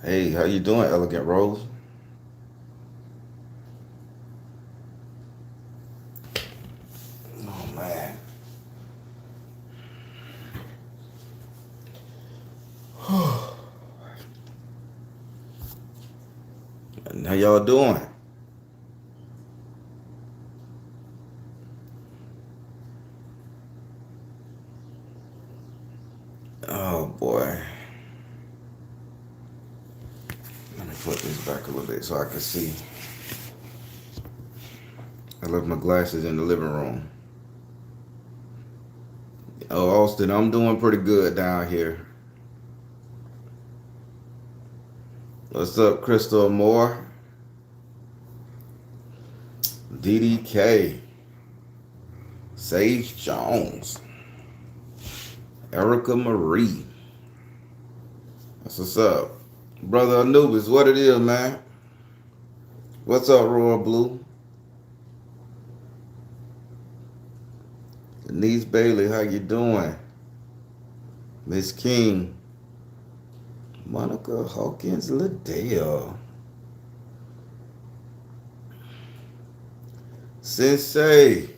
Hey, how you doing, Elegant Rose? Oh man. And how y'all doing? Oh boy. Let me put this back a little bit so I can see. I left my glasses in the living room. Oh, Austin, I'm doing pretty good down here. What's up, Crystal Moore? DDK. Sage Jones. Erica Marie. That's what's up. Brother Anubis, what it is, man? What's up, Royal Blue? Denise Bailey, how you doing? Miss King. Monica Hawkins Liddell. Sensei.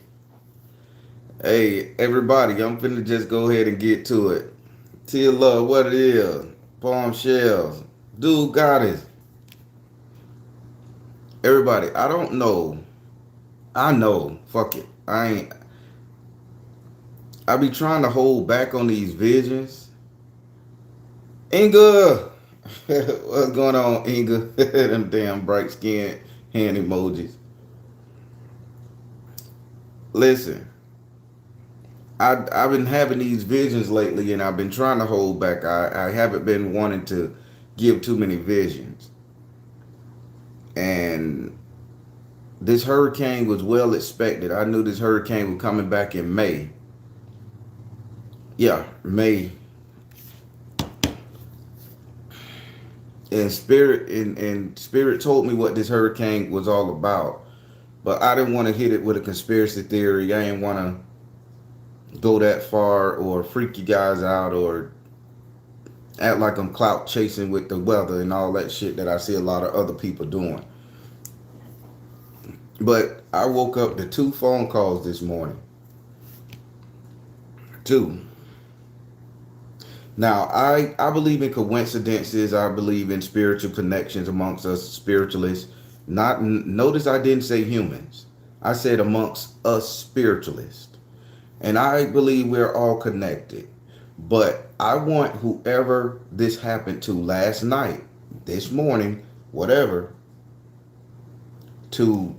Hey, everybody, I'm finna just go ahead and get to it. Tia Love, what it is. Palm Shells. Dude Goddess. Everybody, I don't know. I know. Fuck it. I be trying to hold back on these visions. Inga! What's going on, Inga? Them damn bright skinned hand emojis. Listen, I've been having these visions lately, and I've been trying to hold back. I haven't been wanting to give too many visions, and this hurricane was well expected. I knew this hurricane was coming back in May. Yeah, May. And spirit told me what this hurricane was all about, but I didn't want to hit it with a conspiracy theory. I didn't want to go that far or freak you guys out or act like I'm clout chasing with the weather and all that shit that I see a lot of other people doing. But I woke up to two phone calls this morning. Two. Now, I believe in coincidences. I believe in spiritual connections amongst us spiritualists. Not notice I didn't say humans. I said amongst us spiritualists. And I believe we're all connected. But I want whoever this happened to last night, this morning, whatever, to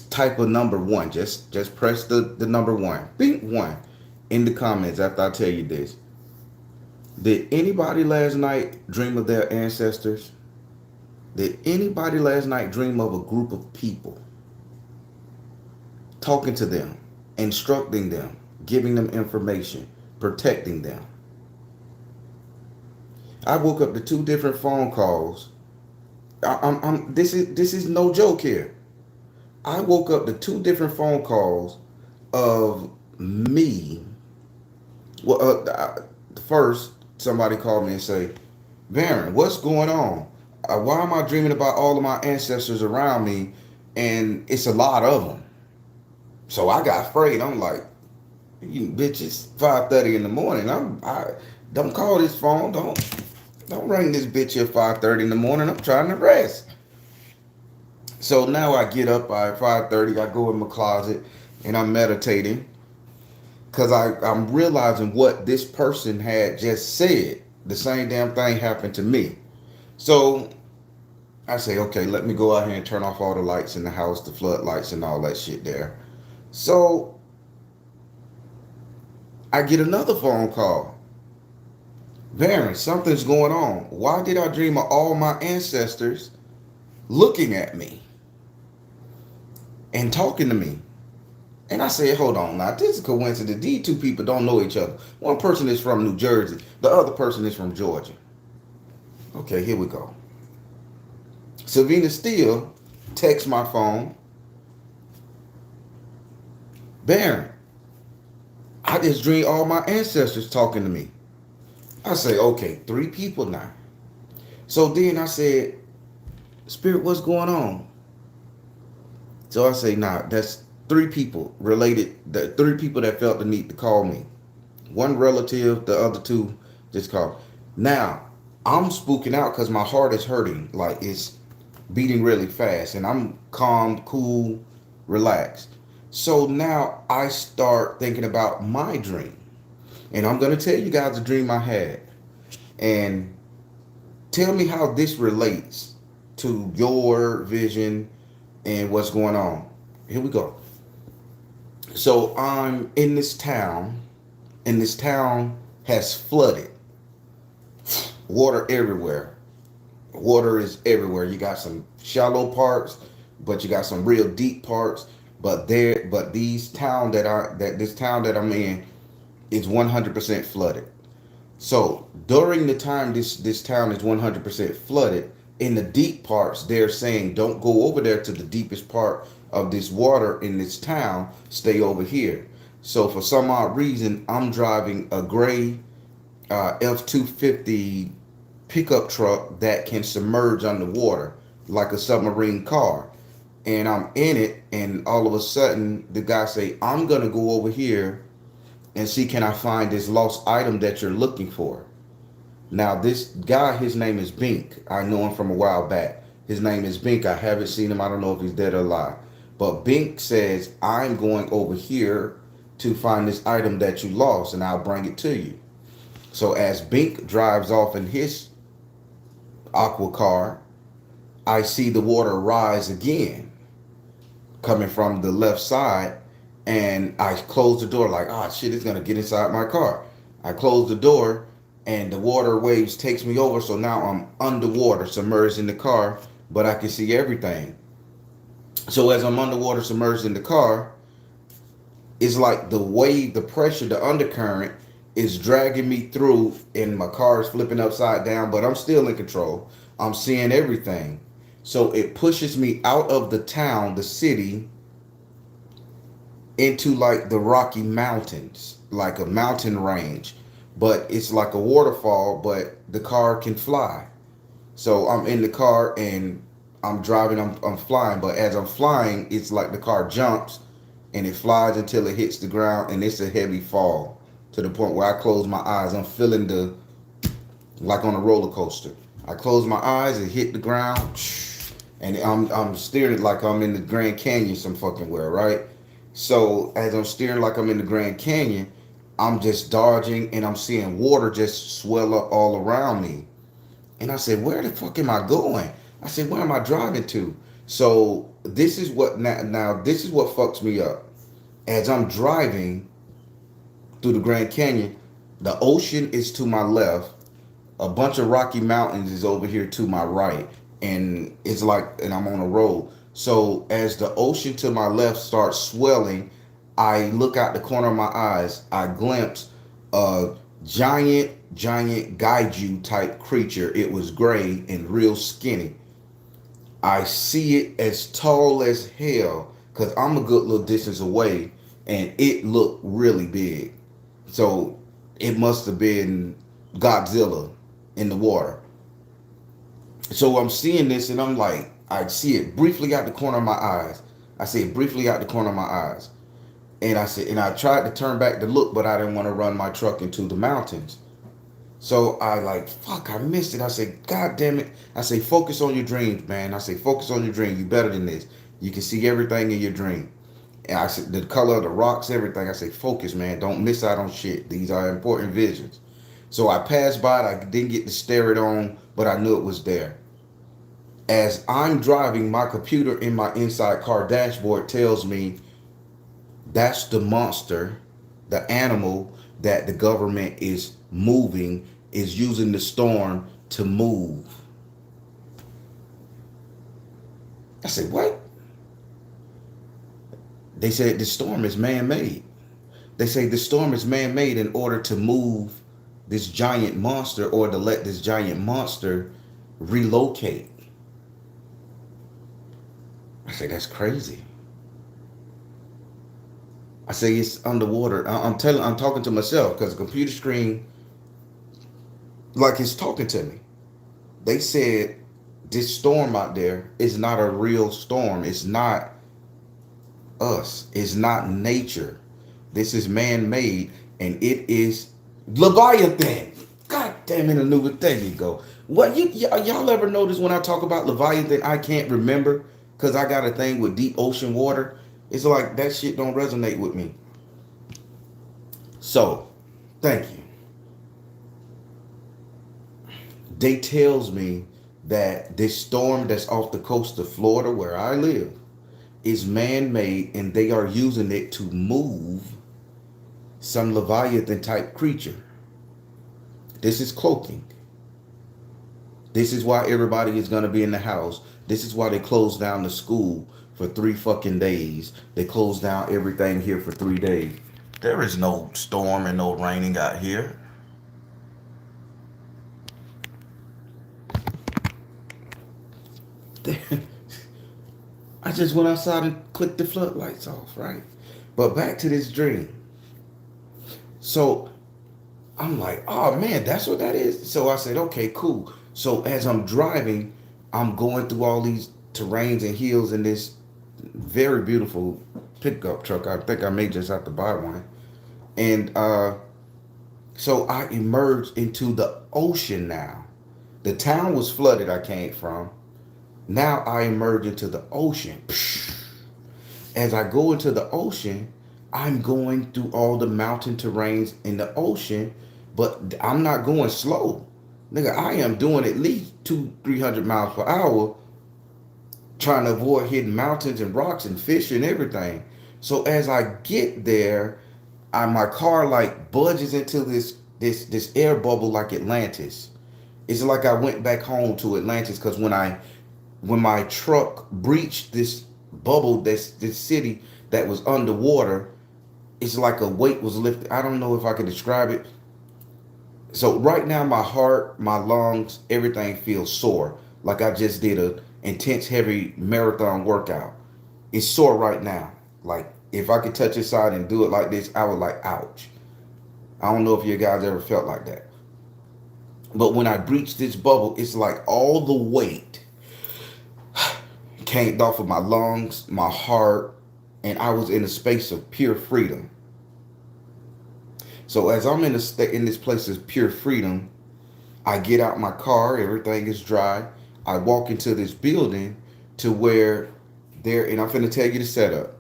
type a number one. Just press the number one. Think one in the comments after I tell you this. Did anybody last night dream of their ancestors? Did anybody last night dream of a group of people talking to them, instructing them, giving them information, protecting them? I woke up to two different phone calls. This is no joke here. I woke up to two different phone calls of me. Well, first somebody called me and say, "Baron, what's going on? Why am I dreaming about all of my ancestors around me, and it's a lot of them?" So I got afraid. I'm like, "You bitches, 5:30 in the morning. I don't call this phone. Don't ring this bitch at 5:30 in the morning. I'm trying to rest." So now I get up by 5:30. I go in my closet and I'm meditating because I'm realizing what this person had just said. The same damn thing happened to me. So I say, okay, let me go out here and turn off all the lights in the house, the floodlights and all that shit there. So I get another phone call. Baron, something's going on. Why did I dream of all my ancestors looking at me and talking to me? And I said, hold on now, this is a coincidence. These two people don't know each other. One person is from New Jersey, the other person is from Georgia. Okay, here we go. Savina Steele texts my phone. Baron, I just dreamed all my ancestors talking to me. I say, okay, three people now. So then I said, Spirit, what's going on? So I say, nah, that's three people related, the three people that felt the need to call me. One relative, the other two just called. Now, I'm spooking out because my heart is hurting. Like it's beating really fast. And I'm calm, cool, relaxed. So now I start thinking about my dream. And I'm going to tell you guys the dream I had. And tell me how this relates to your vision and what's going on. Here we go. So I'm in this town, and this town has flooded. Water everywhere. Water is everywhere. You got some shallow parts, but you got some real deep parts. But this town that I'm in is 100% flooded. So during the time this town is 100% flooded, in the deep parts, they're saying don't go over there to the deepest part of this water in this town. Stay over here. So for some odd reason, I'm driving a gray F-250 pickup truck that can submerge underwater like a submarine car. And I'm in it, and all of a sudden, the guy say, I'm going to go over here and see can I find this lost item that you're looking for. Now, this guy, his name is Bink. I know him from a while back. His name is Bink. I haven't seen him. I don't know if he's dead or alive. But Bink says, I'm going over here to find this item that you lost, and I'll bring it to you. So as Bink drives off in his aqua car, I see the water rise again coming from the left side, and I close the door like, oh shit, it's gonna get inside my car. I close the door, and the water waves takes me over, so now I'm underwater, submerged in the car, but I can see everything. So as I'm underwater, submerged in the car, it's like the wave, the pressure, the undercurrent is dragging me through, and my car is flipping upside down, but I'm still in control. I'm seeing everything. So it pushes me out of the town, the city, into like the Rocky Mountains, like a mountain range. But it's like a waterfall, but the car can fly. So I'm in the car and I'm driving, I'm flying, but as I'm flying, it's like the car jumps and it flies until it hits the ground, and it's a heavy fall to the point where I close my eyes. I'm feeling like on a roller coaster. I close my eyes and hit the ground, and I'm steering like I'm in the Grand Canyon some fucking where, right? So as I'm steering like I'm in the Grand Canyon, I'm just dodging, and I'm seeing water just swell up all around me. And I said, where the fuck am I going? I said, where am I driving to? So this is what now this is what fucks me up. As I'm driving through the Grand Canyon, the ocean is to my left, a bunch of Rocky Mountains is over here to my right, and it's like, and I'm on a road. So as the ocean to my left starts swelling, I look out the corner of my eyes, I glimpse a giant gaiju type creature. It was gray and real skinny. I see it as tall as hell because I'm a good little distance away, and it looked really big. So it must have been Godzilla in the water. So I'm seeing this, and I'm like, I see it briefly out the corner of my eyes. I see it briefly out the corner of my eyes. And I said, and I tried to turn back to look, but I didn't want to run my truck into the mountains. So I like, fuck, I missed it. I said, God damn it. I say, focus on your dreams, man. I say, focus on your dream. You better than this. You can see everything in your dream. And I said, the color of the rocks, everything. I say, focus, man. Don't miss out on shit. These are important visions. So I passed by it. I didn't get to stare it on, but I knew it was there. As I'm driving, my computer in my inside car dashboard tells me that's the monster, the animal that the government is moving, is using the storm to move. I said, what? They said the storm is man-made. They say the storm is man-made in order to move this giant monster, or to let this giant monster relocate. I say, that's crazy. I say, it's underwater. I'm talking to myself because the computer screen, like, it's talking to me. They said this storm out there is not a real storm. It's not us. It's not nature. This is man-made, and it is Leviathan. God damn it, I knew it. There you go. What y'all ever notice when I talk about Leviathan, I can't remember because I got a thing with deep ocean water. It's like that shit don't resonate with me. So, thank you. They tells me that this storm that's off the coast of Florida where I live is man-made, and they are using it to move some Leviathan type creature. This is cloaking. This is why everybody is going to be in the house. This is why they closed down the school for 3 fucking days. They closed down everything here for 3 days. There is no storm and no raining out here. I just went outside and clicked the floodlights off, right? But back to this dream. So I'm like, oh man, that's what that is. So I said, okay, cool. So as I'm driving, I'm going through all these terrains and hills in this very beautiful pickup truck. I think I may just have to buy one. And so I emerged into the ocean now. The town was flooded I came from. Now I emerge into the ocean. As I go into the ocean, I'm going through all the mountain terrains in the ocean, but I'm not going slow. Nigga, I am doing at least 200-300 miles per hour, trying to avoid hitting mountains and rocks and fish and everything. So as I get there, my car like budges into this air bubble like Atlantis. It's like I went back home to Atlantis because when my truck breached this bubble, this city that was underwater, it's like a weight was lifted. I don't know if I can describe it. So right now, my heart, my lungs, everything feels sore. Like I just did a intense, heavy marathon workout. It's sore right now. Like if I could touch it side and do it like this, I would like, ouch. I don't know if you guys ever felt like that. But when I breached this bubble, it's like all the weight came off of my lungs, my heart, and I was in a space of pure freedom. So as I'm in this place of pure freedom, I get out my car, everything is dry. I walk into this building to where and I'm finna tell you the setup,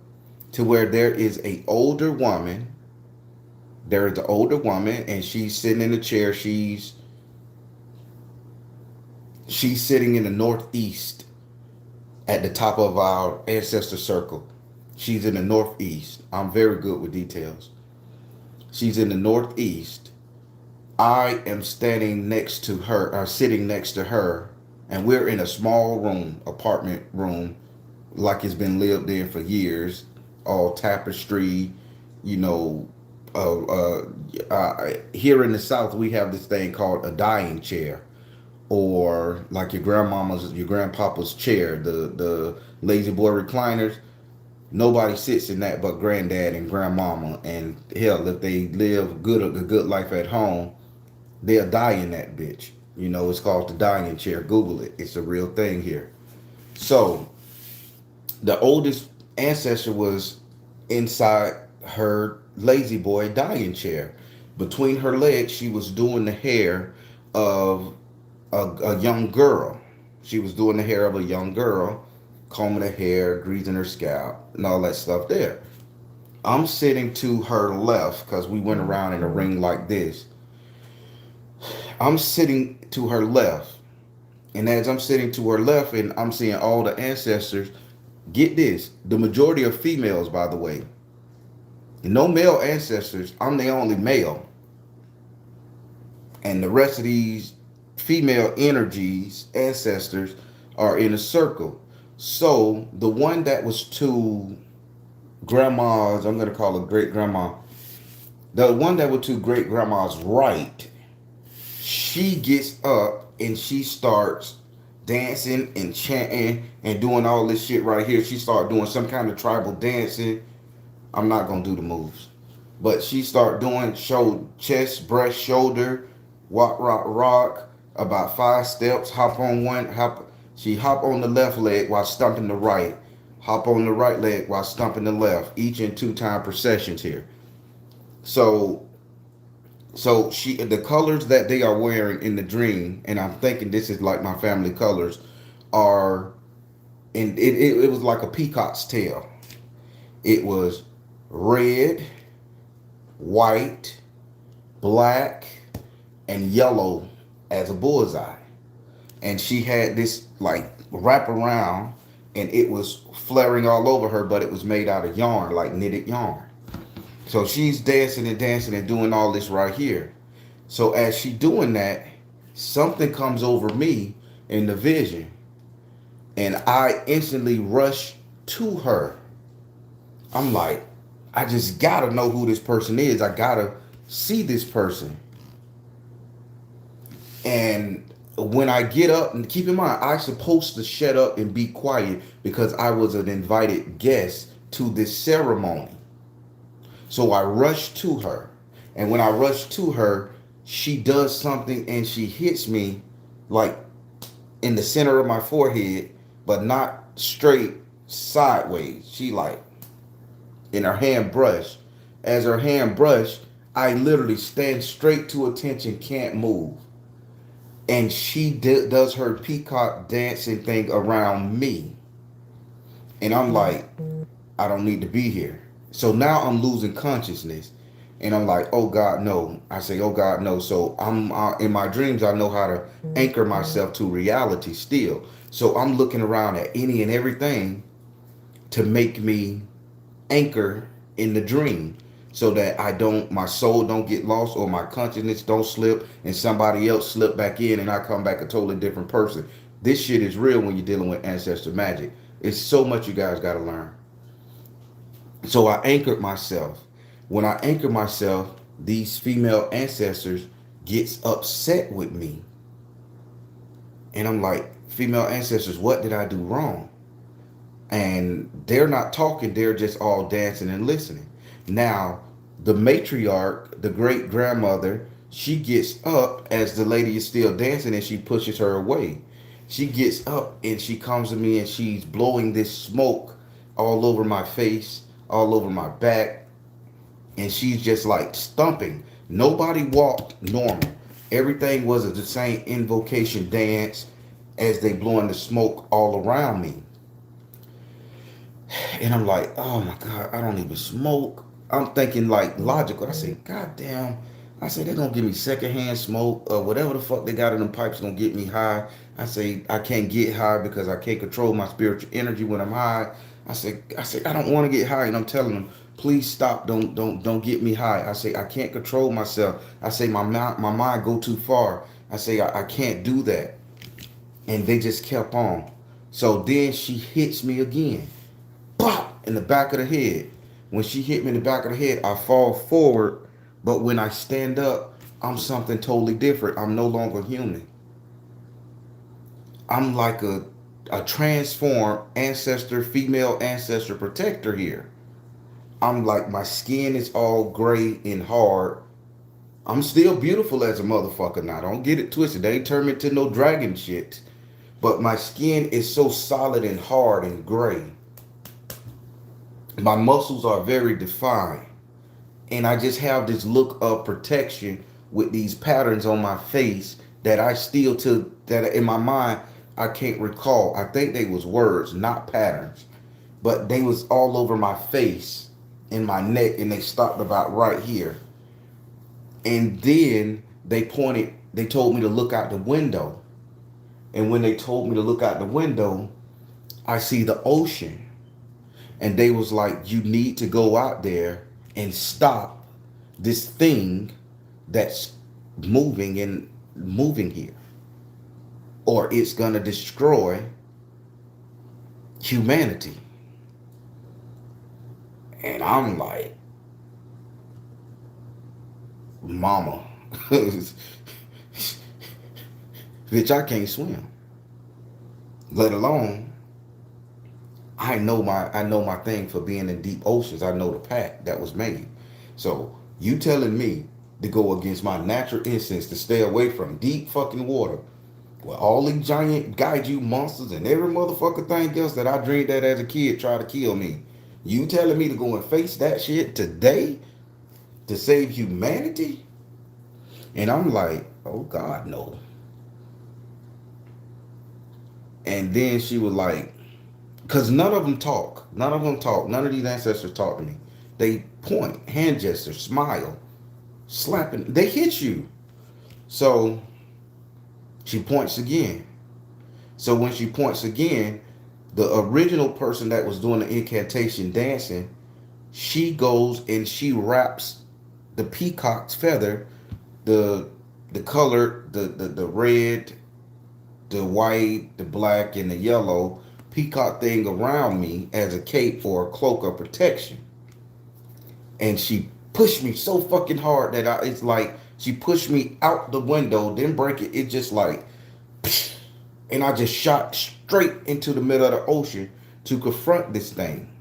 to where there is a older woman. There is an older woman, and she's sitting in a chair. She's sitting in the northeast at the top of our ancestor circle. She's in the northeast. I'm very good with details. She's in the northeast. I am standing next to her, or sitting next to her, and we're in a small room, apartment room, like it's been lived in for years, all tapestry, you know. Here in the South, we have this thing called a dying chair, or like your grandpapa's chair, the lazy boy recliners. Nobody sits in that but granddad and grandmama. And hell, if they live a good life at home, they'll die in that bitch. You know, it's called the dying chair. Google it. It's a real thing here. So the oldest ancestor was inside her lazy boy dying chair. Between her legs, she was doing the hair of a young girl. She was doing the hair of a young girl, combing her hair, greasing her scalp, and all that stuff there. I'm sitting to her left because we went around in a ring like this. I'm sitting to her left. And as I'm sitting to her left and I'm seeing all the ancestors, get this, the majority are females, by the way. No male ancestors. I'm the only male. And the rest of these female energies, ancestors, are in a circle. So the one that was to grandma's, I'm going to call her great grandma, the one that was to great grandma's right, she gets up and she starts dancing and chanting and doing all this shit right here. She started doing some kind of tribal dancing. I'm not going to do the moves. But she started doing chest, breast, shoulder, walk, rock, rock. about 5 steps, hop on one, hop. She hop on the left leg while stumping the right, hop on the right leg while stumping the left, each in 2-time processions here. So, so the colors that they are wearing in the dream, and I'm thinking this is like my family colors, are, and it was like a peacock's tail. It was red, white, black, and yellow as a bullseye. And she had this like wrap around, and it was flaring all over her, but it was made out of yarn, like knitted yarn. So she's dancing and doing all this right here. So as she doing that, something comes over me in the vision, and I instantly rush to her. I'm like, I just gotta know who this person is. I gotta see this person. And when I get up, and keep in mind, I supposed to shut up and be quiet because I was an invited guest to this ceremony. So I rush to her. And when I rush to her, she does something and she hits me like in the center of my forehead, but not straight sideways. She like in her hand brush. As her hand brush, I literally stand straight to attention, can't move. And she does her peacock dancing thing around me. And I'm like, I don't need to be here. So now I'm losing consciousness. And I'm like, oh God, no. I say, oh God, no. So I'm in my dreams, I know how to anchor myself to reality still. So I'm looking around at any and everything to make me anchor in the dream, so that my soul don't get lost, or my consciousness don't slip and somebody else slip back in and I come back a totally different person. This shit is real when you're dealing with ancestor magic. It's so much you guys got to learn. So I anchored myself. When I anchor myself, these female ancestors gets upset with me. And I'm like, female ancestors, what did I do wrong? And they're not talking, they're just all dancing and listening. Now, the matriarch, the great grandmother, she gets up as the lady is still dancing and she pushes her away. She gets up and she comes to me and she's blowing this smoke all over my face, all over my back, and she's just like stumping. Nobody walked normal. Everything was the same invocation dance as they blowing the smoke all around me. And I'm like, oh my God, I don't even smoke. I'm thinking like logical. I say, God damn. I say, they're going to give me secondhand smoke or whatever the fuck they got in them pipes going to get me high. I say, I can't get high because I can't control my spiritual energy when I'm high. I say, I don't want to get high. And I'm telling them, please stop. Don't get me high. I say, I can't control myself. I say, my mind go too far. I say, I can't do that. And they just kept on. So then she hits me again. Pop! In the back of the head. When she hit me in the back of the head, I fall forward. But when I stand up, I'm something totally different. I'm no longer human. I'm like a transformed ancestor, female ancestor protector here. I'm like, my skin is all gray and hard. I'm still beautiful as a motherfucker now. Don't get it twisted. They ain't turned me into no dragon shit. But my skin is so solid and hard and gray. My muscles are very defined. And I just have this look of protection with these patterns on my face that I still, to that in my mind, I can't recall. I think they was words, not patterns. But they was all over my face, in my neck, and they stopped about right here. And then they told me to look out the window. And when they told me to look out the window, I see the ocean. And they was like, you need to go out there and stop this thing that's moving here, or it's gonna destroy humanity. And I'm like, mama, bitch, I can't swim, let alone I know my thing for being in deep oceans. I know the pact that was made. So you telling me to go against my natural instincts to stay away from deep fucking water. Where all these giant kaiju monsters and every motherfucker thing else that I dreamed that as a kid tried to kill me. You telling me to go and face that shit today to save humanity? And I'm like, oh God, no. And then she was like, because none of them talk. None of them talk. None of these ancestors talk to me. They point, hand gesture, smile, slapping. They hit you. So she points again. So when she points again, the original person that was doing the incantation dancing, she goes and she wraps the peacock's feather, the color, the red, the white, the black, and the yellow peacock thing around me as a cape or a cloak of protection. And she pushed me so fucking hard that it's like she pushed me out the window, didn't break it. It just like, and I just shot straight into the middle of the ocean to confront this thing.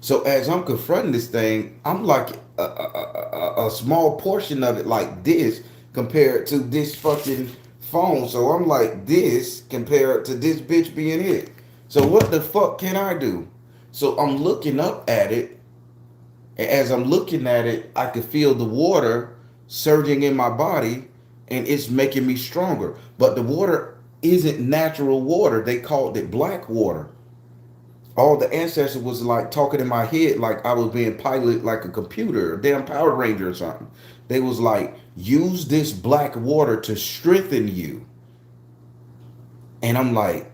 So as I'm confronting this thing, I'm like a small portion of it like this compared to this fucking phone. So I'm like this compared to this bitch being it. So what the fuck can I do? So I'm looking up at it. And as I'm looking at it, I could feel the water surging in my body and it's making me stronger. But the water isn't natural water. They called it black water. All the ancestors was like talking in my head like I was being piloted like a computer, a damn Power Ranger or something. They was like, use this black water to strengthen you. And I'm like,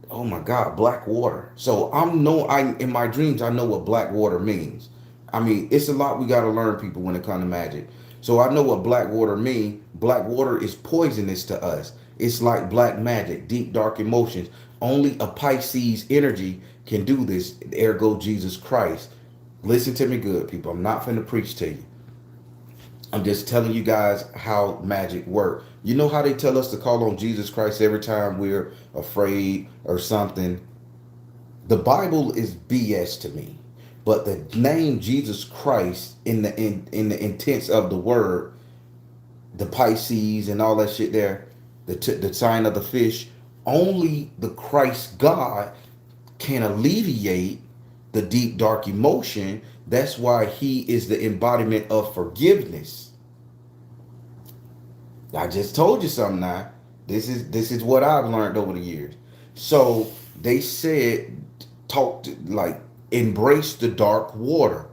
oh my God, black water. So I in my dreams I know what black water means. I mean, it's a lot we gotta learn, people, when it comes to magic. So I know what black water means. Black water is poisonous to us. It's like black magic, deep dark emotions. Only a Pisces energy can do this, ergo Jesus Christ. Listen to me good, people. I'm not finna preach to you. I'm just telling you guys how magic works. You know how they tell us to call on Jesus Christ every time we're afraid or something? The Bible is BS to me. But the name Jesus Christ in the intents of the word, the Pisces and all that shit there, the sign of the fish, only the Christ God can alleviate the deep dark emotion. That's why he is the embodiment of forgiveness. I just told you something now. This is what I've learned over the years. So they said, talk like embrace the dark water,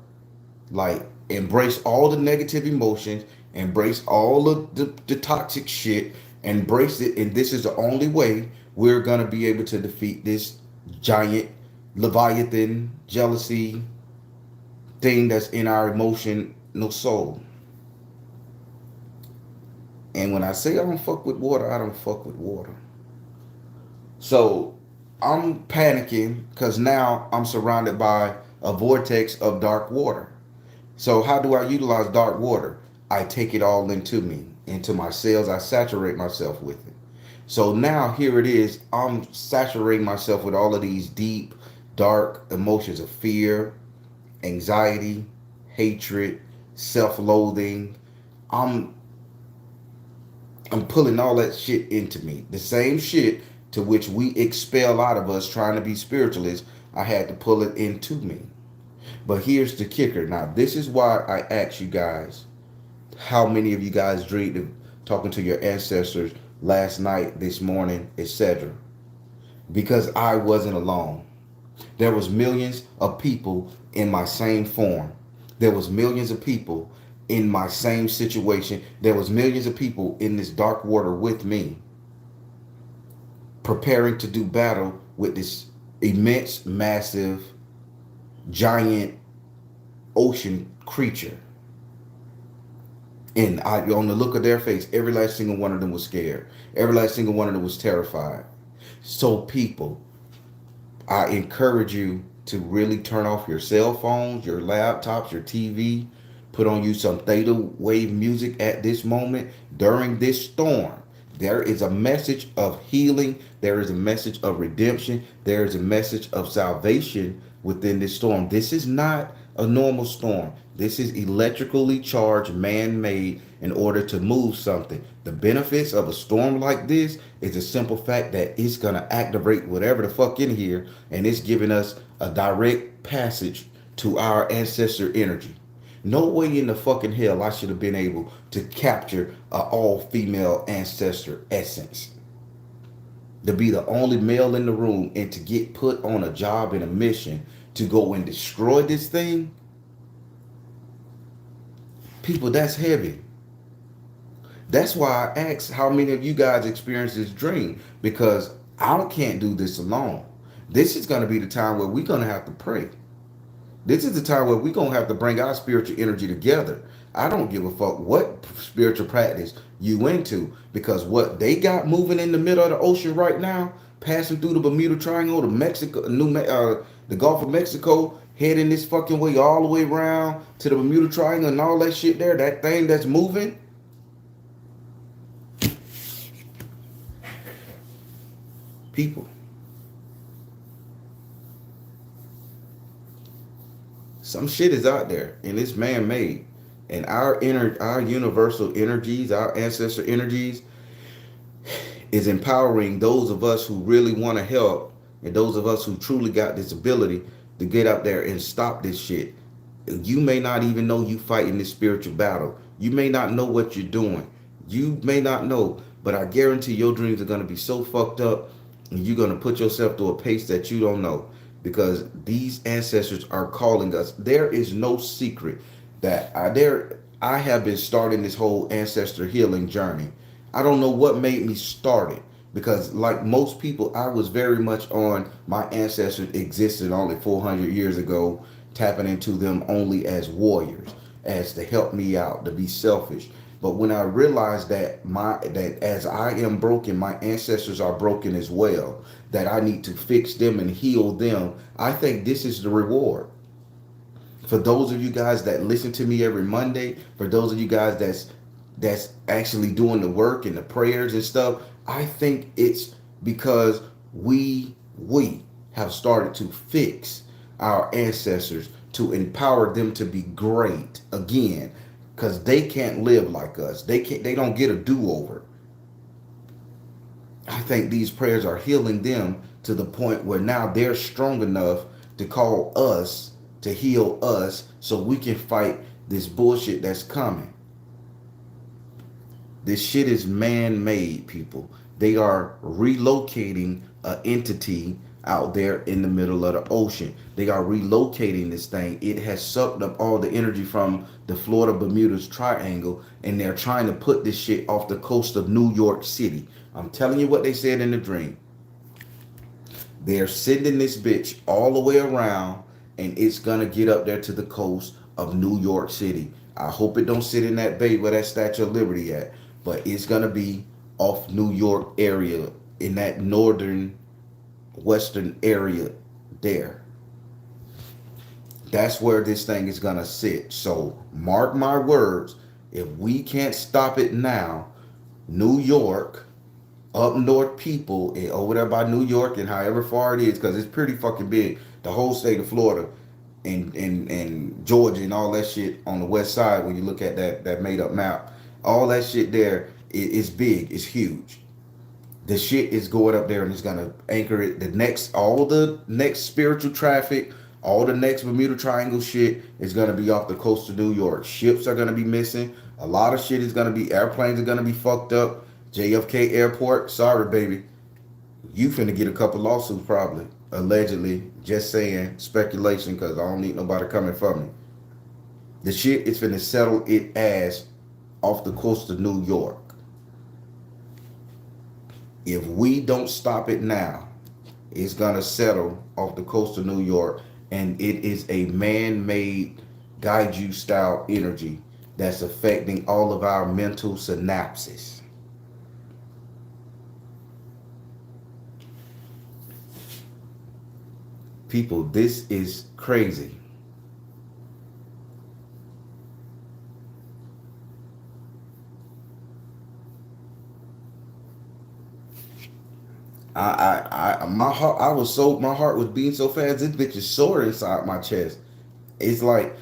like embrace all the negative emotions, embrace all of the toxic shit, embrace it, and this is the only way we're gonna be able to defeat this giant Leviathan jealousy thing that's in our emotional soul. And when I say I don't fuck with water, I don't fuck with water. So I'm panicking because now I'm surrounded by a vortex of dark water. So how do I utilize dark water? I take it all into me, into my cells. I saturate myself with it. So now here it is. I'm saturating myself with all of these deep, dark emotions of fear, anxiety, hatred, self-loathing. I'm pulling all that shit into me. The same shit to which we expel out of us trying to be spiritualists, I had to pull it into me. But here's the kicker. Now, this is why I asked you guys, how many of you guys dreamed of talking to your ancestors last night, this morning, etc. Because I wasn't alone. There was millions of people in my same form. There was millions of people in my same situation. There was millions of people in this dark water with me, preparing to do battle with this immense, massive, giant ocean creature. And on the look of their face, every last single one of them was scared. Every last single one of them was terrified. So people, I encourage you to really turn off your cell phones, your laptops, your TV. Put on you some theta wave music at this moment during this storm. There is a message of healing. There is a message of redemption. There is a message of salvation within this storm. This is not a normal storm. This is electrically charged, man-made in order to move something. The benefits of a storm like this is a simple fact that it's gonna activate whatever the fuck in here, and it's giving us a direct passage to our ancestor energy. No way in the fucking hell I should have been able to capture a all-female ancestor essence. To be the only male in the room and to get put on a job and a mission to go and destroy this thing, people, that's heavy. That's why I asked how many of you guys experience this dream, because I can't do this alone. This is going to be the time where we're going to have to pray. This is the time where we're going to have to bring our spiritual energy together. I don't give a fuck what spiritual practice you into, because what they got moving in the middle of the ocean right now, passing through the Bermuda Triangle, the the Gulf of Mexico, heading this fucking way all the way around to the Bermuda Triangle and all that shit there, that thing that's moving, people. Some shit is out there and it's man-made. And our universal energies, our ancestor energies, is empowering those of us who really want to help, and those of us who truly got this ability to get up there and stop this shit. You may not even know you fighting this spiritual battle. You may not know what you're doing. You may not know, but I guarantee your dreams are going to be so fucked up, and you're going to put yourself through a pace that you don't know, because these ancestors are calling us. There is no secret that I have been starting this whole ancestor healing journey. I don't know what made me start it, because like most people, I was very much on my ancestors existed only 400 years ago, tapping into them only as warriors, as to help me out, to be selfish. But when I realized that as I am broken, my ancestors are broken as well, that I need to fix them and heal them, I think this is the reward. For those of you guys that listen to me every Monday, for those of you guys that's actually doing the work and the prayers and stuff, I think it's because we have started to fix our ancestors, to empower them to be great again, because they can't live like us. They don't get a do-over. I think these prayers are healing them to the point where now they're strong enough to call us, to heal us, so we can fight this bullshit that's coming. This shit is man-made, people. They are relocating an entity out there in the middle of the ocean. They are relocating this thing. It has sucked up all the energy from the Florida Bermuda's Triangle, and they're trying to put this shit off the coast of New York City. I'm telling you what they said in the dream. They're sending this bitch all the way around, and it's gonna get up there to the coast of New York City. I hope it don't sit in that bay where that Statue of Liberty at, but it's gonna be off New York area, in that northern western area there. That's where this thing is gonna sit. So mark my words, if we can't stop it now, New York, up north people, and over there by New York and however far it is, because it's pretty fucking big, the whole state of Florida and Georgia and all that shit on the west side, when you look at that made up map, all that shit there is big, it's huge. The shit is going up there and it's gonna anchor it. All the next spiritual traffic, all the next Bermuda Triangle shit is gonna be off the coast of New York. Ships are gonna be missing. A lot of shit is gonna be, airplanes are gonna be fucked up. JFK Airport, sorry baby, you finna get a couple lawsuits probably, allegedly. Just saying, speculation, because I don't need nobody coming for me. The shit is finna settle it ass off the coast of New York. If we don't stop it now, it's gonna settle off the coast of New York, and it is a man-made Gaiju style energy that's affecting all of our mental synapses. People, this is crazy. My heart was beating so fast. This bitch is sore inside my chest. It's like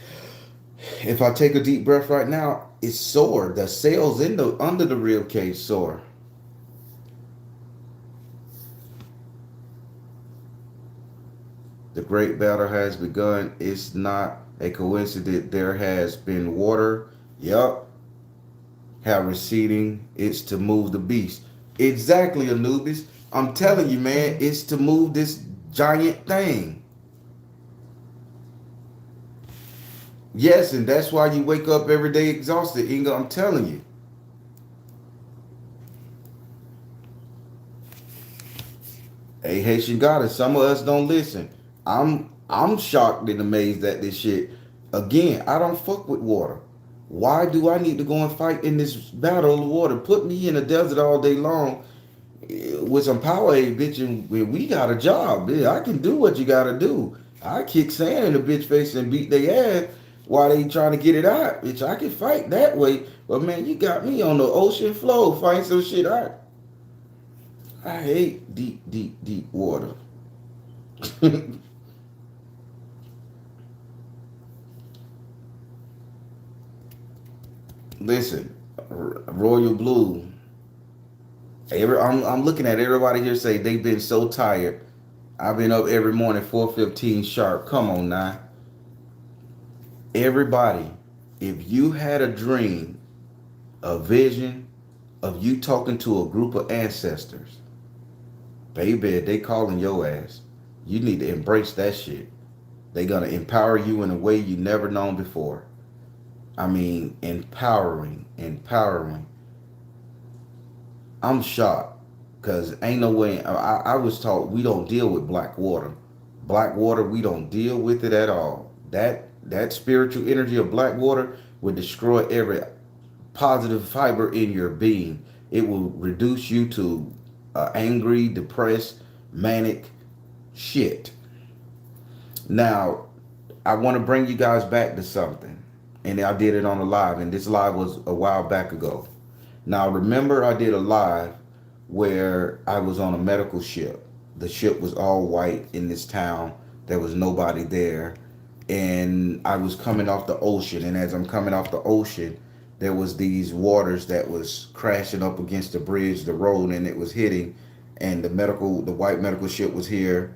If I take a deep breath right now, it's sore. The cells in the under the rib cage sore. The great battle has begun. It's not a coincidence. There has been water. Yup. Have receding. It's to move the beast. Exactly, Anubis. I'm telling you, man, it's to move this giant thing. Yes, and that's why you wake up every day exhausted, Inga. I'm telling you. Hey, Haitian goddess, some of us don't listen. I'm shocked and amazed at this shit. Again, I don't fuck with water. Why do I need to go and fight in this battle of water? Put me in the desert all day long with some Powerade, bitch, and we got a job. Bitch. I can do what you gotta do. I kick sand in the bitch face and beat their ass while they trying to get it out. Bitch, I can fight that way. But man, you got me on the ocean floor fighting some shit. I hate deep, deep, deep water. Listen, Royal Blue. I'm looking at everybody here say they've been so tired. I've been up every morning 4:15 sharp. Come on now, everybody. If you had a dream, a vision of you talking to a group of ancestors, baby, they calling your ass. You need to embrace that shit. They gonna empower you in a way you never known before. I mean, empowering, empowering. I'm shocked because ain't no way. I was taught we don't deal with black water. Black water, we don't deal with it at all. That spiritual energy of black water would destroy every positive fiber in your being. It will reduce you to angry, depressed, manic shit. Now, I want to bring you guys back to something, and I did it on a live, and this live was a while back ago. Now, remember, I did a live where I was on a medical ship. The ship was all white in this town. There was nobody there. And I was coming off the ocean. And as I'm coming off the ocean, there was these waters that was crashing up against the bridge, the road, and it was hitting. And the white medical ship was here.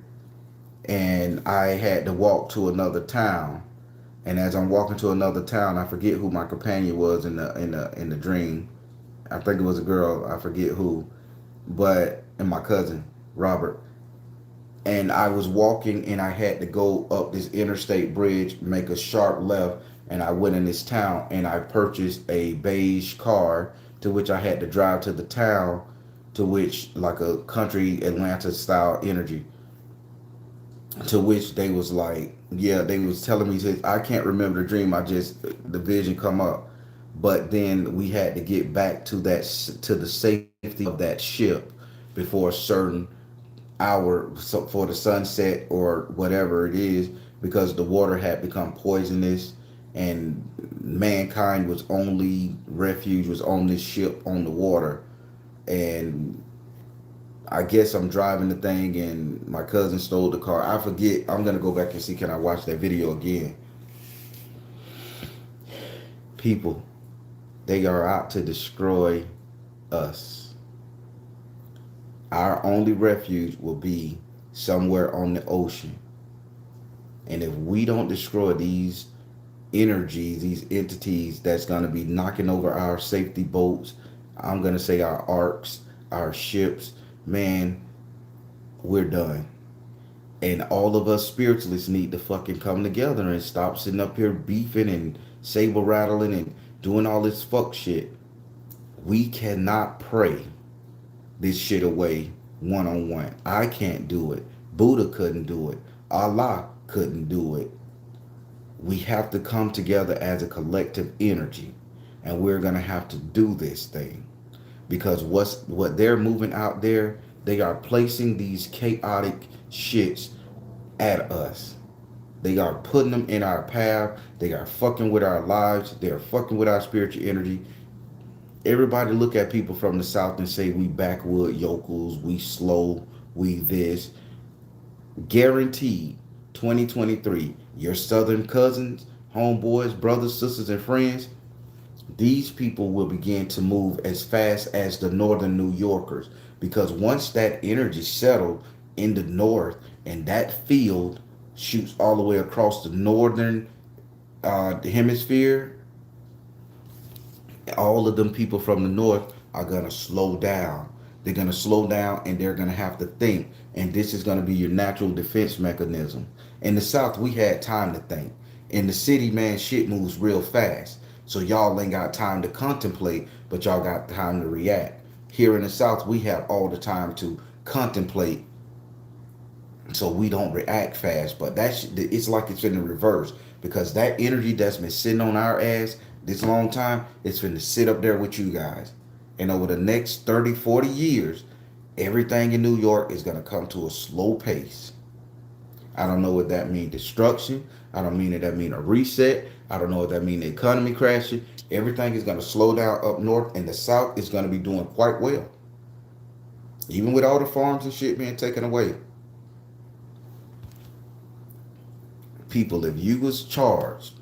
And I had to walk to another town. And as I'm walking to another town, I forget who my companion was in the dream. I think it was a girl. I forget who, but and my cousin Robert. And I was walking, and I had to go up this interstate bridge, make a sharp left, and I went in this town, and I purchased a beige car, to which I had to drive to the town, to which like a country Atlanta style energy, to which they was like, yeah, they was telling me, I can't remember the dream. I just the vision come up. But then we had to get back to the safety of that ship before a certain hour, so for the sunset or whatever it is, because the water had become poisonous, and mankind was only refuge was on this ship on the water. And I guess I'm driving the thing, and my cousin stole the car. I forget. I'm gonna go back and see, can I watch that video again. People, they are out to destroy us. Our only refuge will be somewhere on the ocean. And if we don't destroy these energies, these entities that's going to be knocking over our safety boats, I'm going to say our arcs, our ships, man, we're done. And all of us spiritualists need to fucking come together and stop sitting up here beefing and saber rattling and doing all this fuck shit. We cannot pray this shit away one on one. I can't do it. Buddha couldn't do it. Allah couldn't do it. We have to come together as a collective energy, and we're gonna have to do this thing, because what they're moving out there, they are placing these chaotic shits at us. They are putting them in our path. They are fucking with our lives. They are fucking with our spiritual energy. Everybody look at people from the South and say we backwood yokels, we slow, we this. Guaranteed, 2023, your Southern cousins, homeboys, brothers, sisters, and friends, these people will begin to move as fast as the northern New Yorkers. Because once that energy settled in the north and that field shoots all the way across the northern hemisphere, all of them people from the north are going to slow down. They're going to slow down and they're going to have to think. And this is going to be your natural defense mechanism. In the south, we had time to think. In the city, man, shit moves real fast. So y'all ain't got time to contemplate, but y'all got time to react. Here in the south, we have all the time to contemplate so we don't react fast. But it's like it's in the reverse, because that energy that's been sitting on our ass this long time, it's finna sit up there with you guys. And over the next 30, 40 years, everything in New York is going to come to a slow pace. I don't know what that means, destruction. I don't mean that mean a reset. I don't know what that mean, the economy crashing. Everything is going to slow down up north, and the south is going to be doing quite well. Even with all the farms and shit being taken away. People, if you was charged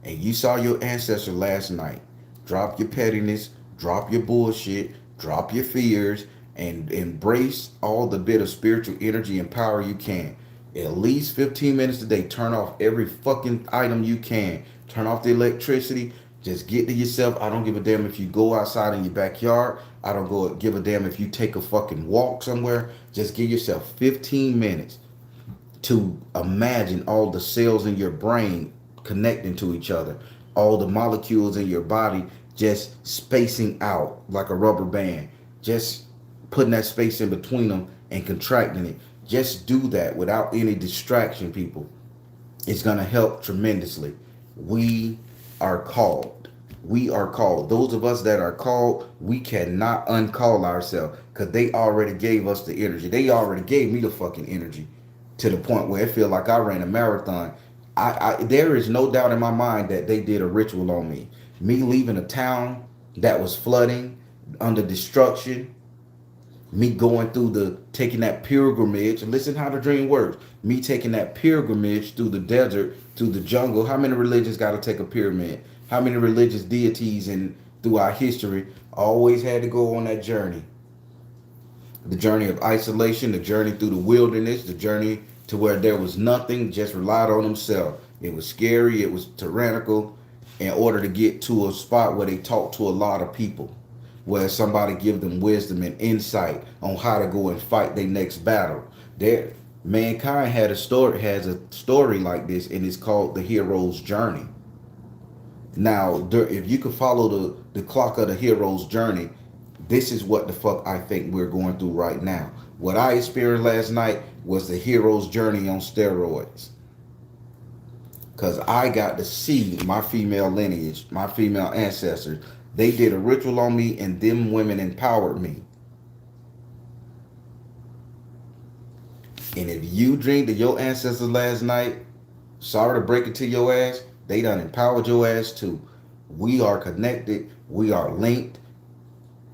and you saw your ancestor last night, drop your pettiness, drop your bullshit, drop your fears, and embrace all the bit of spiritual energy and power you can. At least 15 minutes a day, turn off every fucking item you can. Turn off the electricity. Just get to yourself. I don't give a damn if you go outside in your backyard. I don't give a damn if you take a fucking walk somewhere. Just give yourself 15 minutes to imagine all the cells in your brain connecting to each other, all the molecules in your body just spacing out like a rubber band, just putting that space in between them and contracting it. Just do that without any distraction, people. It's going to help tremendously. We are called. We are called. Those of us that are called, we cannot uncall ourselves, because they already gave us the energy. They already gave me the fucking energy, to the point where it feel like I ran a marathon. There is no doubt in my mind that they did a ritual on me. Me leaving a town that was flooding, under destruction, me going through taking that pilgrimage. Listen how the dream works. Me taking that pilgrimage through the desert, through the jungle. How many religions got to take a pyramid? How many religious deities through our history always had to go on that journey? The journey of isolation, the journey through the wilderness, the journey to where there was nothing, just relied on themselves. It was scary, it was tyrannical, in order to get to a spot where they talk to a lot of people, where somebody give them wisdom and insight on how to go and fight their next battle. Mankind has a story like this, and it's called the hero's journey. Now, if you could follow the clock of the hero's journey, this is what the fuck I think we're going through right now. What I experienced last night was the hero's journey on steroids. Because I got to see my female lineage, my female ancestors. They did a ritual on me, and them women empowered me. And if you dreamed of your ancestors last night, sorry to break it to your ass, they done empowered your ass too. We are connected. We are linked.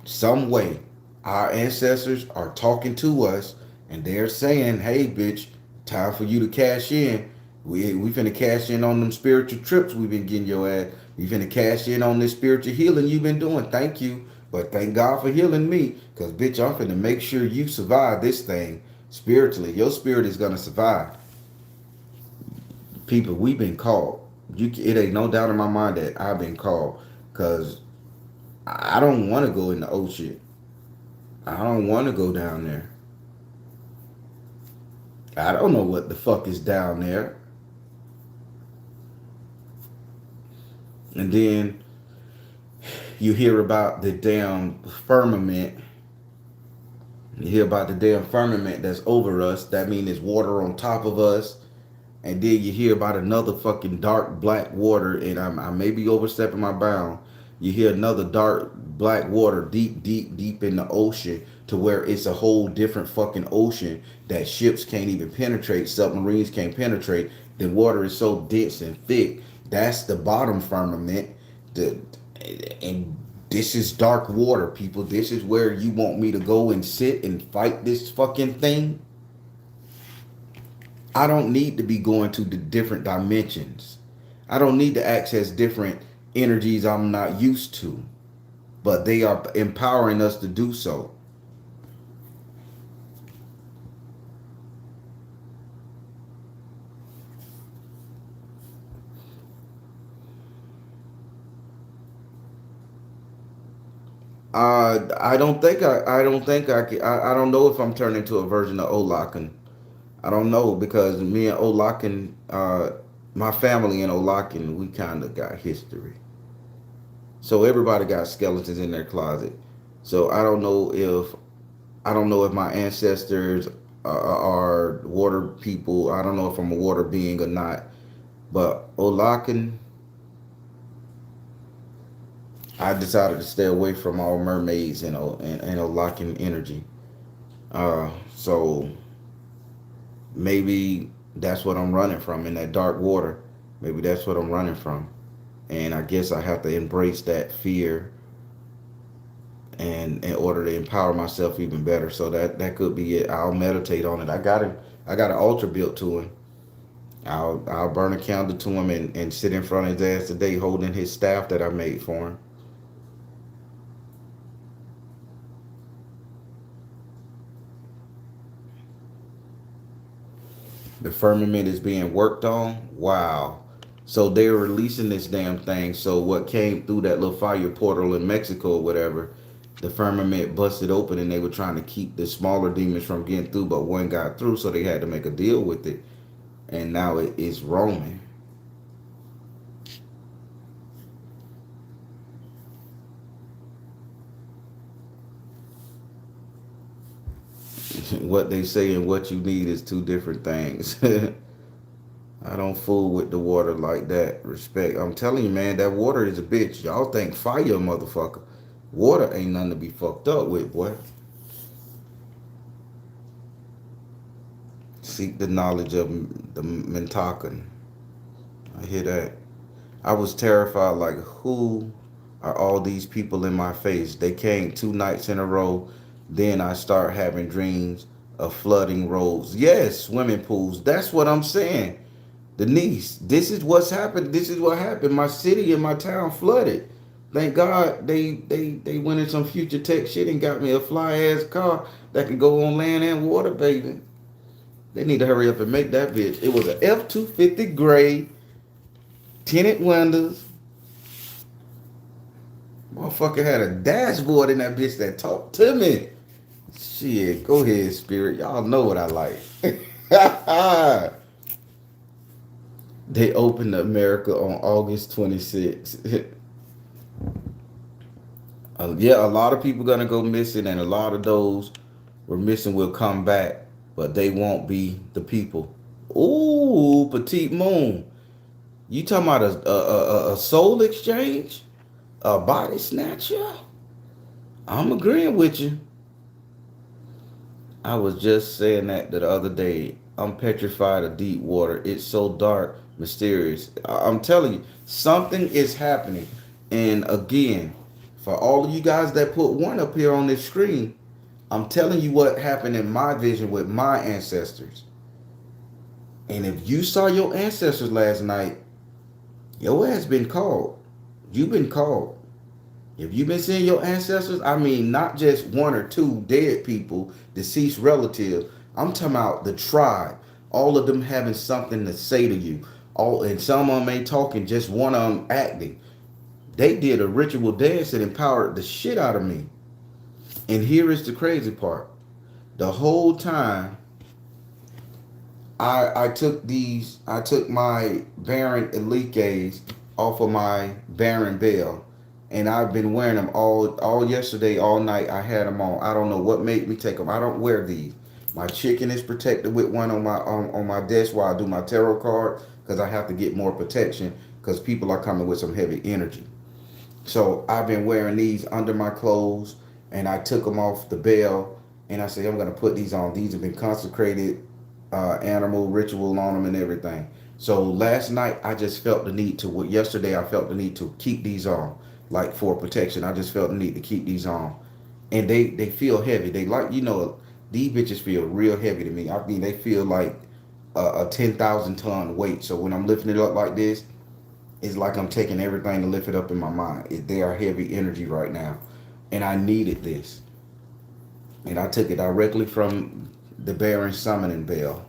Some way, our ancestors are talking to us, and they're saying, hey, bitch, time for you to cash in. We finna cash in on them spiritual trips we've been getting your ass. We finna cash in on this spiritual healing you've been doing. Thank you. But thank God for healing me. Because, bitch, I'm finna make sure you survive this thing spiritually. Your spirit is going to survive. People, we've been called. It ain't no doubt in my mind that I've been called. Because I don't want to go in the ocean. I don't want to go down there. I don't know what the fuck is down there. And then you hear about the damn firmament. You hear about the damn firmament that's over us. That means there's water on top of us. And then you hear about another fucking dark black water. And I may be overstepping my bound. You hear another dark black water deep, deep, deep in the ocean, to where it's a whole different fucking ocean that ships can't even penetrate, submarines can't penetrate. The water is so dense and thick. That's the bottom firmament. And this is dark water, people. This is where you want me to go and sit and fight this fucking thing? I don't need to be going to the different dimensions. I don't need to access different energies I'm not used to, but they are empowering us to do so. I don't think I don't think I can, I don't know if I'm turning into a version of Olakan. I don't know because me and Olakan, my family and Olakan, we kind of got history. So everybody got skeletons in their closet. So I don't know if my ancestors are water people. I don't know if I'm a water being or not. But Olakan, I decided to stay away from all mermaids and Olakan energy. So maybe that's what I'm running from in that dark water. Maybe that's what I'm running from. And I guess I have to embrace that fear and in order to empower myself even better. So that could be it. I'll meditate on it. I got an altar built to him. I'll burn a candle to him and sit in front of his ass today holding his staff that I made for him. The firmament is being worked on. Wow. So they're releasing this damn thing. So what came through that little fire portal in Mexico or whatever, the firmament busted open and they were trying to keep the smaller demons from getting through, but one got through, so they had to make a deal with it. And now it is roaming. What they say and what you need is two different things. I don't fool with the water like that. Respect. I'm telling you, man, that water is a bitch. Y'all think fire, motherfucker. Water ain't nothing to be fucked up with, boy. Seek the knowledge of the Mentakan. I hear that. I was terrified, like, who are all these people in my face? They came 2 nights in a row. Then I start having dreams of flooding roads. Yes, swimming pools. That's what I'm saying. Denise, this is what's happened. This is what happened. My city and my town flooded. Thank God they went in some future tech shit and got me a fly ass car that can go on land and water, baby. They need to hurry up and make that bitch. It was an F-250 gray, tinted windows. Motherfucker had a dashboard in that bitch that talked to me. Shit, go ahead, Spirit. Y'all know what I like. They opened America on August 26th. Yeah, a lot of people gonna go missing, and a lot of those were missing will come back, but they won't be the people. Ooh, petite moon. You talking about a soul exchange? A body snatcher? I'm agreeing with you. I was just saying that the other day. I'm petrified of deep water. It's so dark, mysterious. I'm telling you, something is happening. And again, for all of you guys that put one up here on this screen, I'm telling you what happened in my vision with my ancestors. And if you saw your ancestors last night, your ass been called. You've been called. If you've been seeing your ancestors, I mean, not just one or two dead people, deceased relatives. I'm talking about the tribe. All of them having something to say to you. All and some of them ain't talking, just one of them acting. They did a ritual dance that empowered the shit out of me. And here is the crazy part. The whole time I took my Baron Eliques off of my Baron Bell, and I've been wearing them all yesterday, all night. I had them on. I don't know what made me take them. I don't wear these. My chicken is protected with one on my desk while I do my tarot card because I have to get more protection because people are coming with some heavy energy. So I've been wearing these under my clothes, and I took them off the bell, and I said I'm gonna put these on. These have been consecrated, animal ritual on them and everything. So last night I just felt the need to. Yesterday I felt the need to keep these on, like for protection. I just felt the need to keep these on, and they feel heavy. They these bitches feel real heavy to me. I mean they feel like a 10,000 ton weight. So when I'm lifting it up like this, It's like I'm taking everything to lift it up in my mind. They are heavy energy right now. And I needed this. And I took it directly from the Baron Summoning Bell.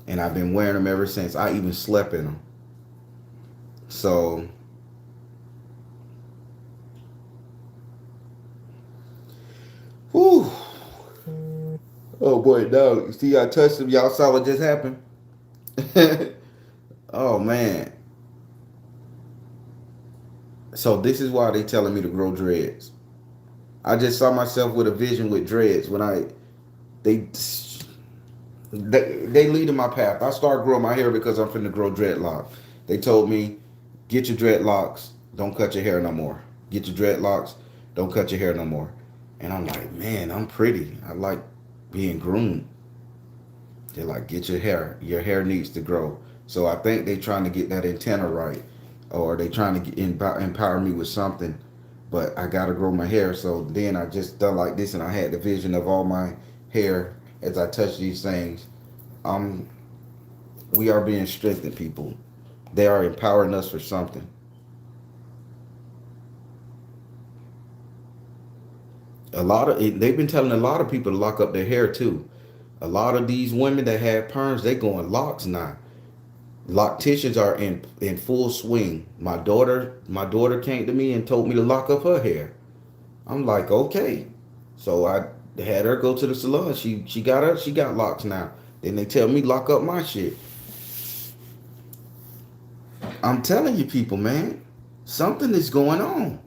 And I've been wearing them ever since. I even slept in them. So, whew. Oh boy, no. See, I touched them. Y'all saw what just happened? Oh man. So this is why they telling me to grow dreads. I just saw myself with a vision with dreads when they they lead in my path. I started growing my hair because I'm finna grow dreadlocks. They told me, get your dreadlocks, don't cut your hair no more. Get your dreadlocks, don't cut your hair no more. And I'm like, man, I'm pretty. I like being groomed. They're like, get your hair. Your hair needs to grow. So I think they trying to get that antenna right, or they trying to empower me with something. But I gotta grow my hair. So then I just done like this, and I had the vision of all my hair as I touch these things. Um, we are being strengthened, people. They are empowering us for something. They've been telling a lot of people to lock up their hair too. A lot of these women that have perms, they going locks now. Locticians are in full swing. My daughter came to me and told me to lock up her hair. I'm like, okay. So I had her go to the salon. She got locks now. Then they tell me lock up my shit. I'm telling you people, man, something is going on.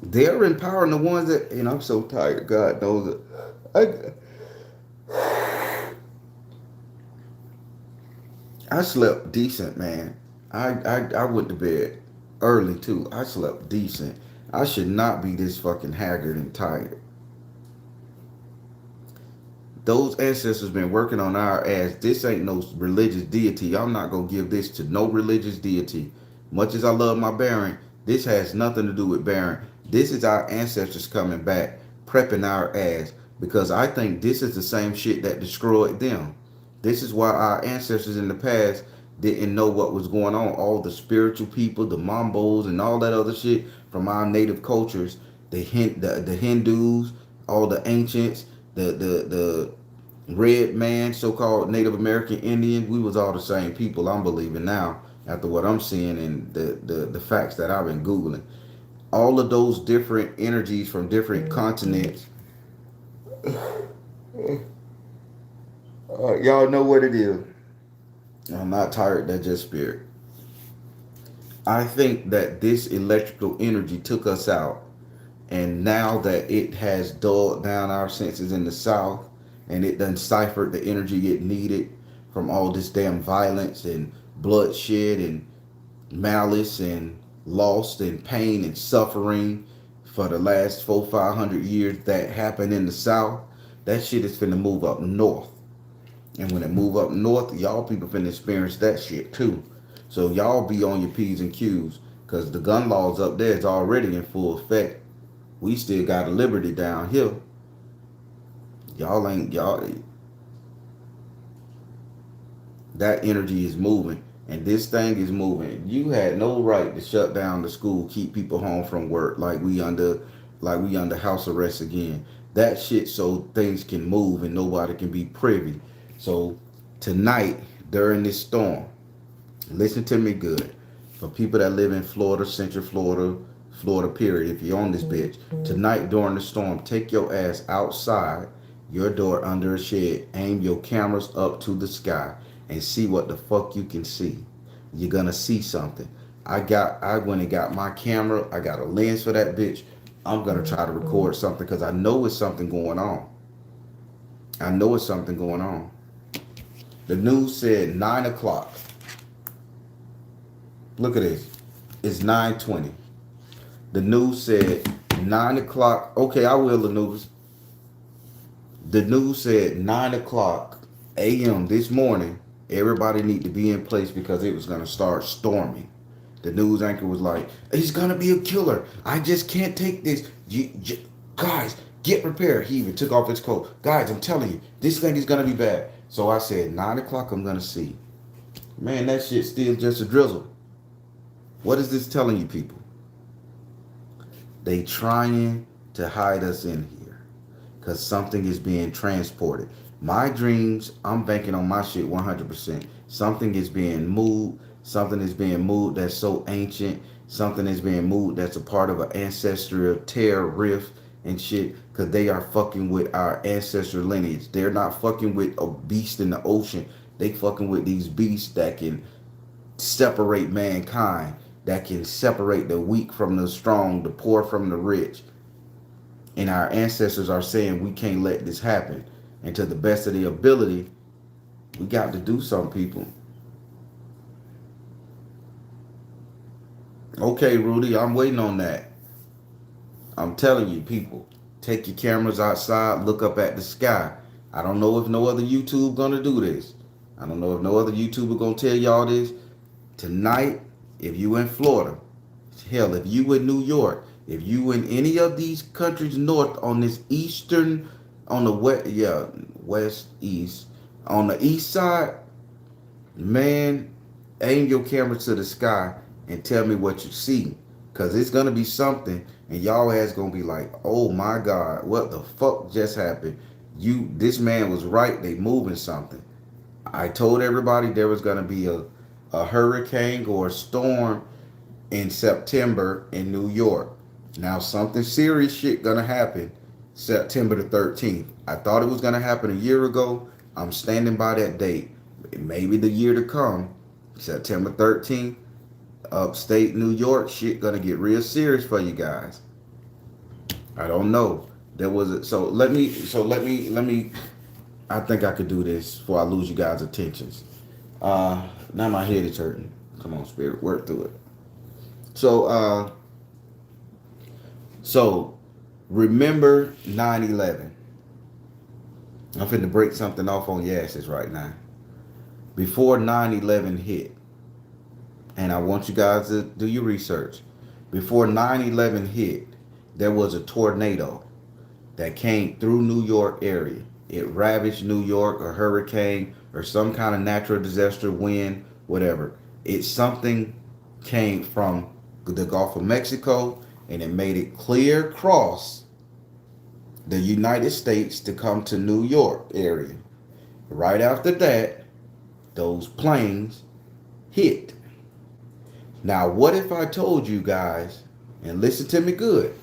They're empowering the ones that, I'm so tired. God knows it. I slept decent, man. I went to bed early too. I slept decent. I should not be this fucking haggard and tired. Those ancestors been working on our ass. This ain't no religious deity. I'm not gonna give this to no religious deity. Much as I love my Baron, this has nothing to do with Baron. This is our ancestors coming back, prepping our ass. Because I think this is the same shit that destroyed them. This is why our ancestors in the past didn't know what was going on. All the spiritual people, the Mambos, and all that other shit from our native cultures, the Hindus, all the ancients, the red man, so-called Native American Indians, we was all the same people. I'm believing now after what I'm seeing and the facts that I've been Googling. All of those different energies from different continents. Y'all know what it is. I'm not tired, that's just spirit. I think that this electrical energy took us out, and now that it has dulled down our senses in the South, and it done ciphered the energy it needed from all this damn violence and bloodshed and malice and loss and pain and suffering for the last 400-500 years that happened in the South, that shit is finna move up north. And when it move up north, y'all people finna experience that shit too. So y'all be on your P's and Q's. Cause the gun laws up there is already in full effect. We still got a liberty down here. Y'all, that energy is moving. And this thing is moving. You had no right to shut down the school, keep people home from work like we under house arrest again. That shit so things can move and nobody can be privy. So tonight, during this storm, listen to me good. For people that live in Florida, Central Florida, Florida period, if you're on this bitch, tonight during the storm, take your ass outside, your door under a shed, aim your cameras up to the sky, and see what the fuck you can see. You're gonna see something. I went and got my camera. I got a lens for that bitch. I'm gonna try to record something because I know it's something going on. I know it's something going on. The news said 9 o'clock. Look at this. It's 9:20. The news said 9 o'clock. Okay, I will, the news. The news said 9 o'clock a.m. this morning. Everybody need to be in place because it was going to start storming. The news anchor was like, he's going to be a killer. I just can't take this. Guys, get prepared. He even took off his coat. Guys, I'm telling you, this thing is going to be bad. So I said, 9 o'clock, I'm going to see. Man, that shit still just a drizzle. What is this telling you people? They trying to hide us in here because something is being transported. My dreams, I'm banking on my shit 100%. Something is being moved. Something is being moved that's so ancient. Something is being moved that's a part of an ancestral tear rift and shit because they are fucking with our ancestral lineage. They're not fucking with a beast in the ocean. They fucking with these beasts that can separate mankind, that can separate the weak from the strong, the poor from the rich. And our ancestors are saying we can't let this happen. And to the best of their ability, we got to do some, people. Okay, Rudy, I'm waiting on that. I'm telling you, people, take your cameras outside, look up at the sky. I don't know if no other YouTube gonna do this. I don't know if no other YouTuber gonna tell y'all this. Tonight, if you in Florida, hell, if you in New York, if you in any of these countries north on this eastern, on the west, yeah, west, east, on the east side, man, aim your camera to the sky and tell me what you see. Cause it's gonna be something and y'all ass gonna be like, oh my God, what the fuck just happened? This man was right, they moving something. I told everybody there was gonna be a hurricane or a storm in September in New York. Now something serious shit gonna happen September the 13th. I thought it was gonna happen a year ago. I'm standing by that date. Maybe the year to come, September 13th, upstate New York, shit gonna get real serious for you guys. I don't know. There was a, let me I think I could do this before I lose you guys' attentions. Now my head is hurting. Come on, spirit, work through it. So so remember 9/11. I'm finna break something off on your asses right now. Before 9/11 hit, and I want you guys to do your research. Before 9/11 hit, there was a tornado that came through New York area. It ravaged New York, a hurricane or some kind of natural disaster, wind, whatever. It's something came from the Gulf of Mexico and it made it clear across the United States to come to New York area. Right after that, those planes hit. Now, what if I told you guys, and listen to me good,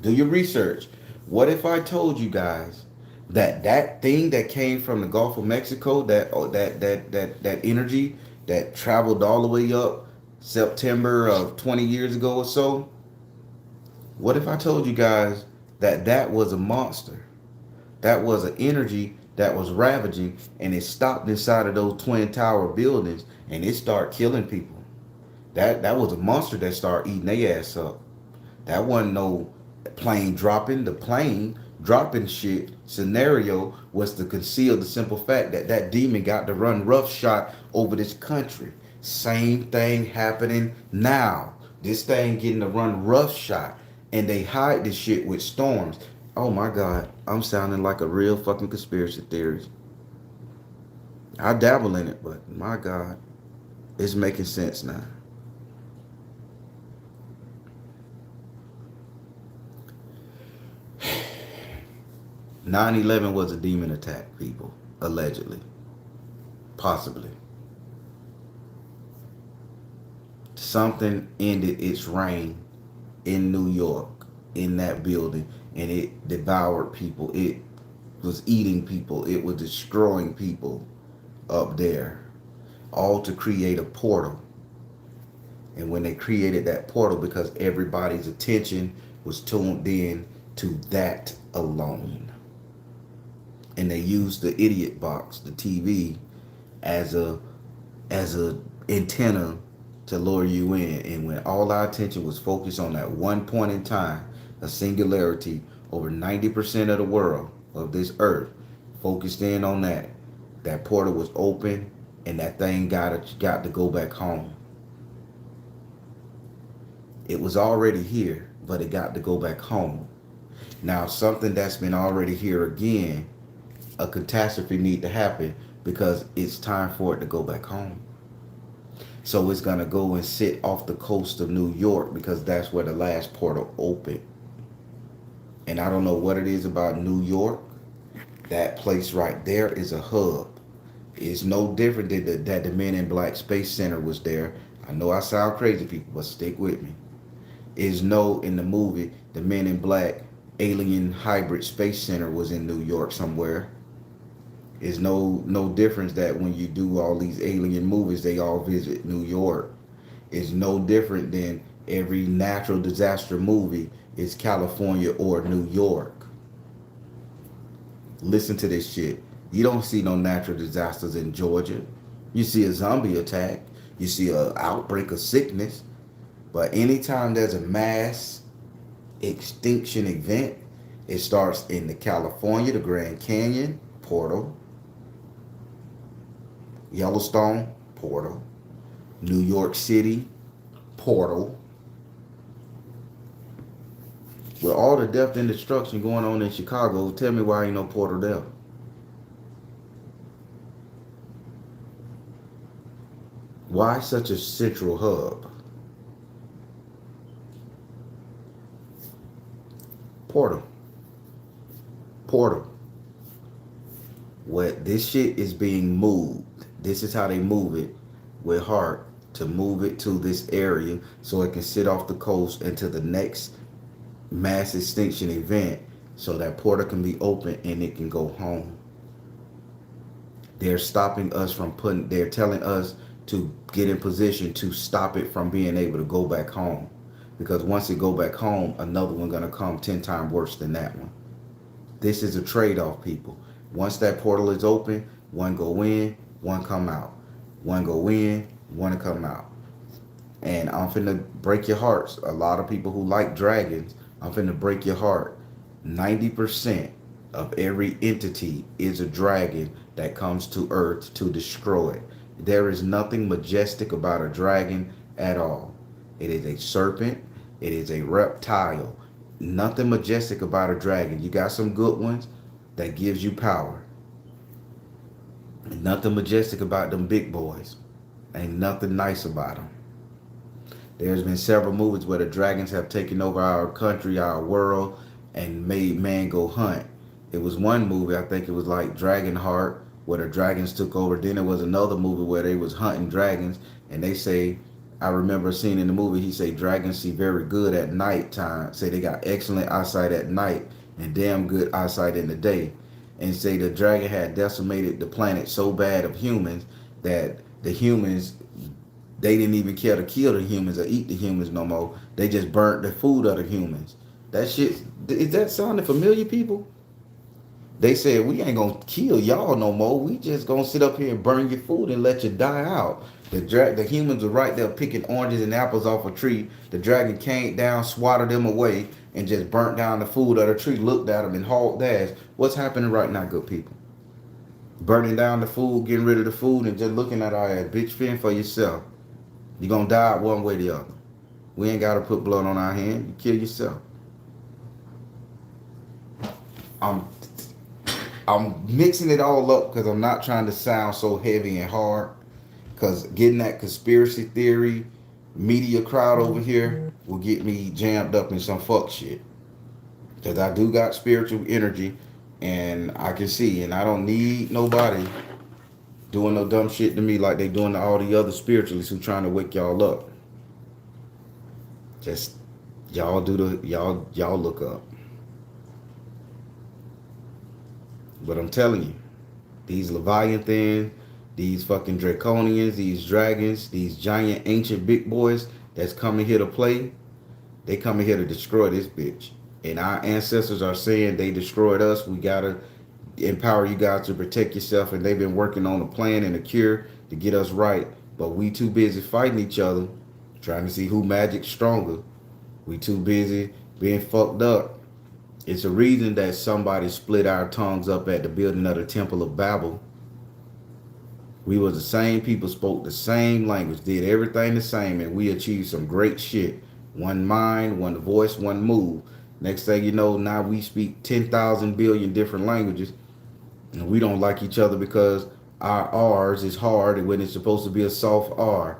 do your research. What if I told you guys that that thing that came from the Gulf of Mexico, that energy that traveled all the way up September of 20 years ago or so? What if I told you guys that that was a monster? That was an energy that was ravaging and it stopped inside of those twin tower buildings and it started killing people. That was a monster that started eating their ass up. That wasn't no plane dropping. The plane dropping shit scenario was to conceal the simple fact that that demon got to run roughshod over this country. Same thing happening now. This thing getting to run roughshod, and they hide this shit with storms. Oh my God, I'm sounding like a real fucking conspiracy theorist. I dabble in it, but my God, it's making sense now. 9/11 was a demon attack, people, allegedly, possibly. Something ended its reign in New York, in that building, and it devoured people. It was eating people. It was destroying people up there, all to create a portal. And when they created that portal, because everybody's attention was tuned in to that alone. And they used the idiot box, the TV, as a antenna to lure you in. And when all our attention was focused on that one point in time, a singularity, over 90% of the world of this earth focused in on that. That portal was open and that thing got to go back home. It was already here, but it got to go back home. Now something that's been already here again, a catastrophe need to happen because it's time for it to go back home. So it's gonna go and sit off the coast of New York because that's where the last portal opened. And I don't know what it is about New York. That place right there is a hub. It's no different than that the Men in Black Space Center was there. I know I sound crazy, people, but stick with me. Is no in the movie the Men in Black Alien Hybrid Space Center was in New York somewhere. Is no difference that when you do all these alien movies, they all visit New York. Is no different than every natural disaster movie is California or New York. Listen to this shit. You don't see no natural disasters in Georgia. You see a zombie attack. You see a outbreak of sickness. But anytime there's a mass extinction event, it starts in the California, the Grand Canyon, portal, Yellowstone, portal, New York City, portal. With all the death and destruction going on in Chicago, tell me why ain't no portal there. Why such a central hub? Portal. Portal. What this shit is being moved. This is how they move it with heart to move it to this area so it can sit off the coast into the next mass extinction event so that portal can be open and it can go home. They're stopping us from they're telling us to get in position to stop it from being able to go back home. Because once it go back home, another one gonna come 10 times worse than that one. This is a trade-off, people. Once that portal is open, one go in, one come out. One go in, one come out. And I'm finna break your hearts. A lot of people who like dragons, I'm finna break your heart. 90% of every entity is a dragon that comes to Earth to destroy. There is nothing majestic about a dragon at all. It is a serpent. It is a reptile. Nothing majestic about a dragon. You got some good ones that gives you power. Nothing majestic about them big boys. Ain't nothing nice about them. There's been several movies where the dragons have taken over our country, our world, and made man go hunt. It was one movie, I think it was like Dragonheart, where the dragons took over. Then there was another movie where they was hunting dragons, and they say, I remember seeing in the movie, he say dragons see very good at night time. Say they got excellent eyesight at night and damn good eyesight in the day. And say the dragon had decimated the planet so bad of humans that the humans, they didn't even care to kill the humans or eat the humans no more. They just burnt the food of the humans. That shit, is that sounding familiar, people? They said, we ain't gonna kill y'all no more. We just gonna sit up here and burn your food and let you die out. The humans were right there picking oranges and apples off a tree. The dragon came down, swatted them away, and just burnt down the food of the tree, looked at them and hauled ass. What's happening right now, good people? Burning down the food, getting rid of the food, and just looking at our ass. Bitch, fend for yourself. You're gonna die one way or the other. We ain't gotta put blood on our hand. You kill yourself. I'm mixing it all up because I'm not trying to sound so heavy and hard. Because getting that conspiracy theory media crowd over here will get me jammed up in some fuck shit. Because I do got spiritual energy and I can see, and I don't need nobody doing no dumb shit to me like they doing to all the other spiritualists who trying to wake y'all up. Just y'all do the y'all look up. But I'm telling you, these Leviathans, these fucking Draconians, these dragons, these giant ancient big boys that's coming here to play, they coming here to destroy this bitch. And our ancestors are saying they destroyed us. We gotta empower you guys to protect yourself. And they've been working on a plan and a cure to get us right. But we too busy fighting each other, trying to see who magic's stronger. We too busy being fucked up. It's a reason that somebody split our tongues up at the building of the Temple of Babel. We was the same people, spoke the same language, did everything the same, and we achieved some great shit. One mind, one voice, one move. Next thing you know, now we speak 10,000 billion different languages, and we don't like each other because our R's is hard when it's supposed to be a soft R.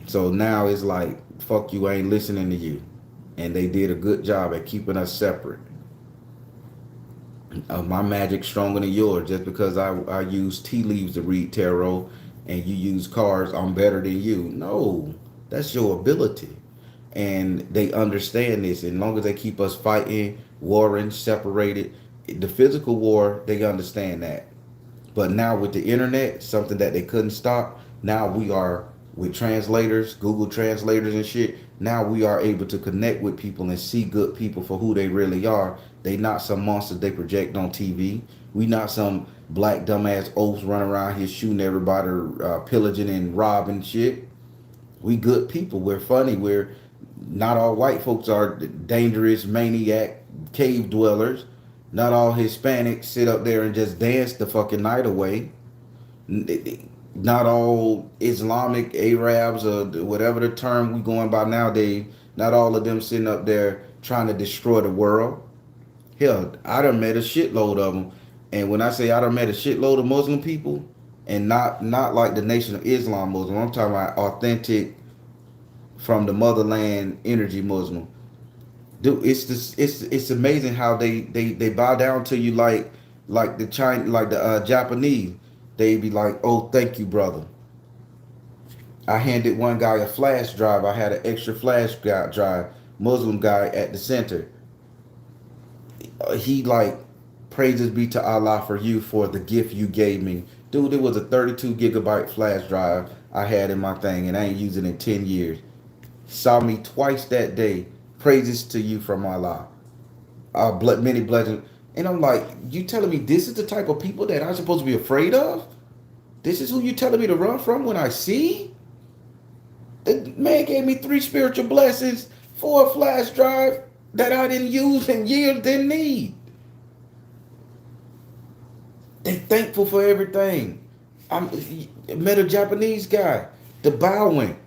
So now it's like, fuck you, I ain't listening to you. And they did a good job at keeping us separate. My magic stronger than yours. Just because I use tea leaves to read tarot and you use cards, I'm better than you. No, that's your ability. And they understand this. And as long as they keep us fighting, warring, separated, the physical war, they understand that. But now with the internet, something that they couldn't stop, now we are with translators, Google translators and shit. Now we are able to connect with people and see good people for who they really are. They not some monsters they project on TV. We not some black dumbass oafs running around here shooting everybody, pillaging and robbing shit. We good people. We're funny. We're not all white folks are dangerous maniac cave dwellers. Not all Hispanics sit up there and just dance the fucking night away. Not all Islamic Arabs or whatever the term we going by nowadays. Not all of them sitting up there trying to destroy the world. Hell, I done met a shitload of them. And when I say I done met a shitload of Muslim people, and not like the Nation of Islam Muslim, I'm talking about authentic from the motherland energy Muslim. Dude, it's amazing how they bow down to you like the China, like the Japanese. They be like, oh, thank you, brother. I handed one guy a flash drive. I had an extra flash drive. Muslim guy at the center. He like, praises be to Allah for you for the gift you gave me. Dude, it was a 32 gigabyte flash drive I had in my thing, and I ain't used it in 10 years. Saw me twice that day. Praises to you from Allah. Many blessings. And I'm like, you telling me this is the type of people that I'm supposed to be afraid of? This is who you telling me to run from when I see? The man gave me 3 spiritual blessings for a flash drive that I didn't use in years, didn't need. They thankful for everything. I met a Japanese guy, the bowing.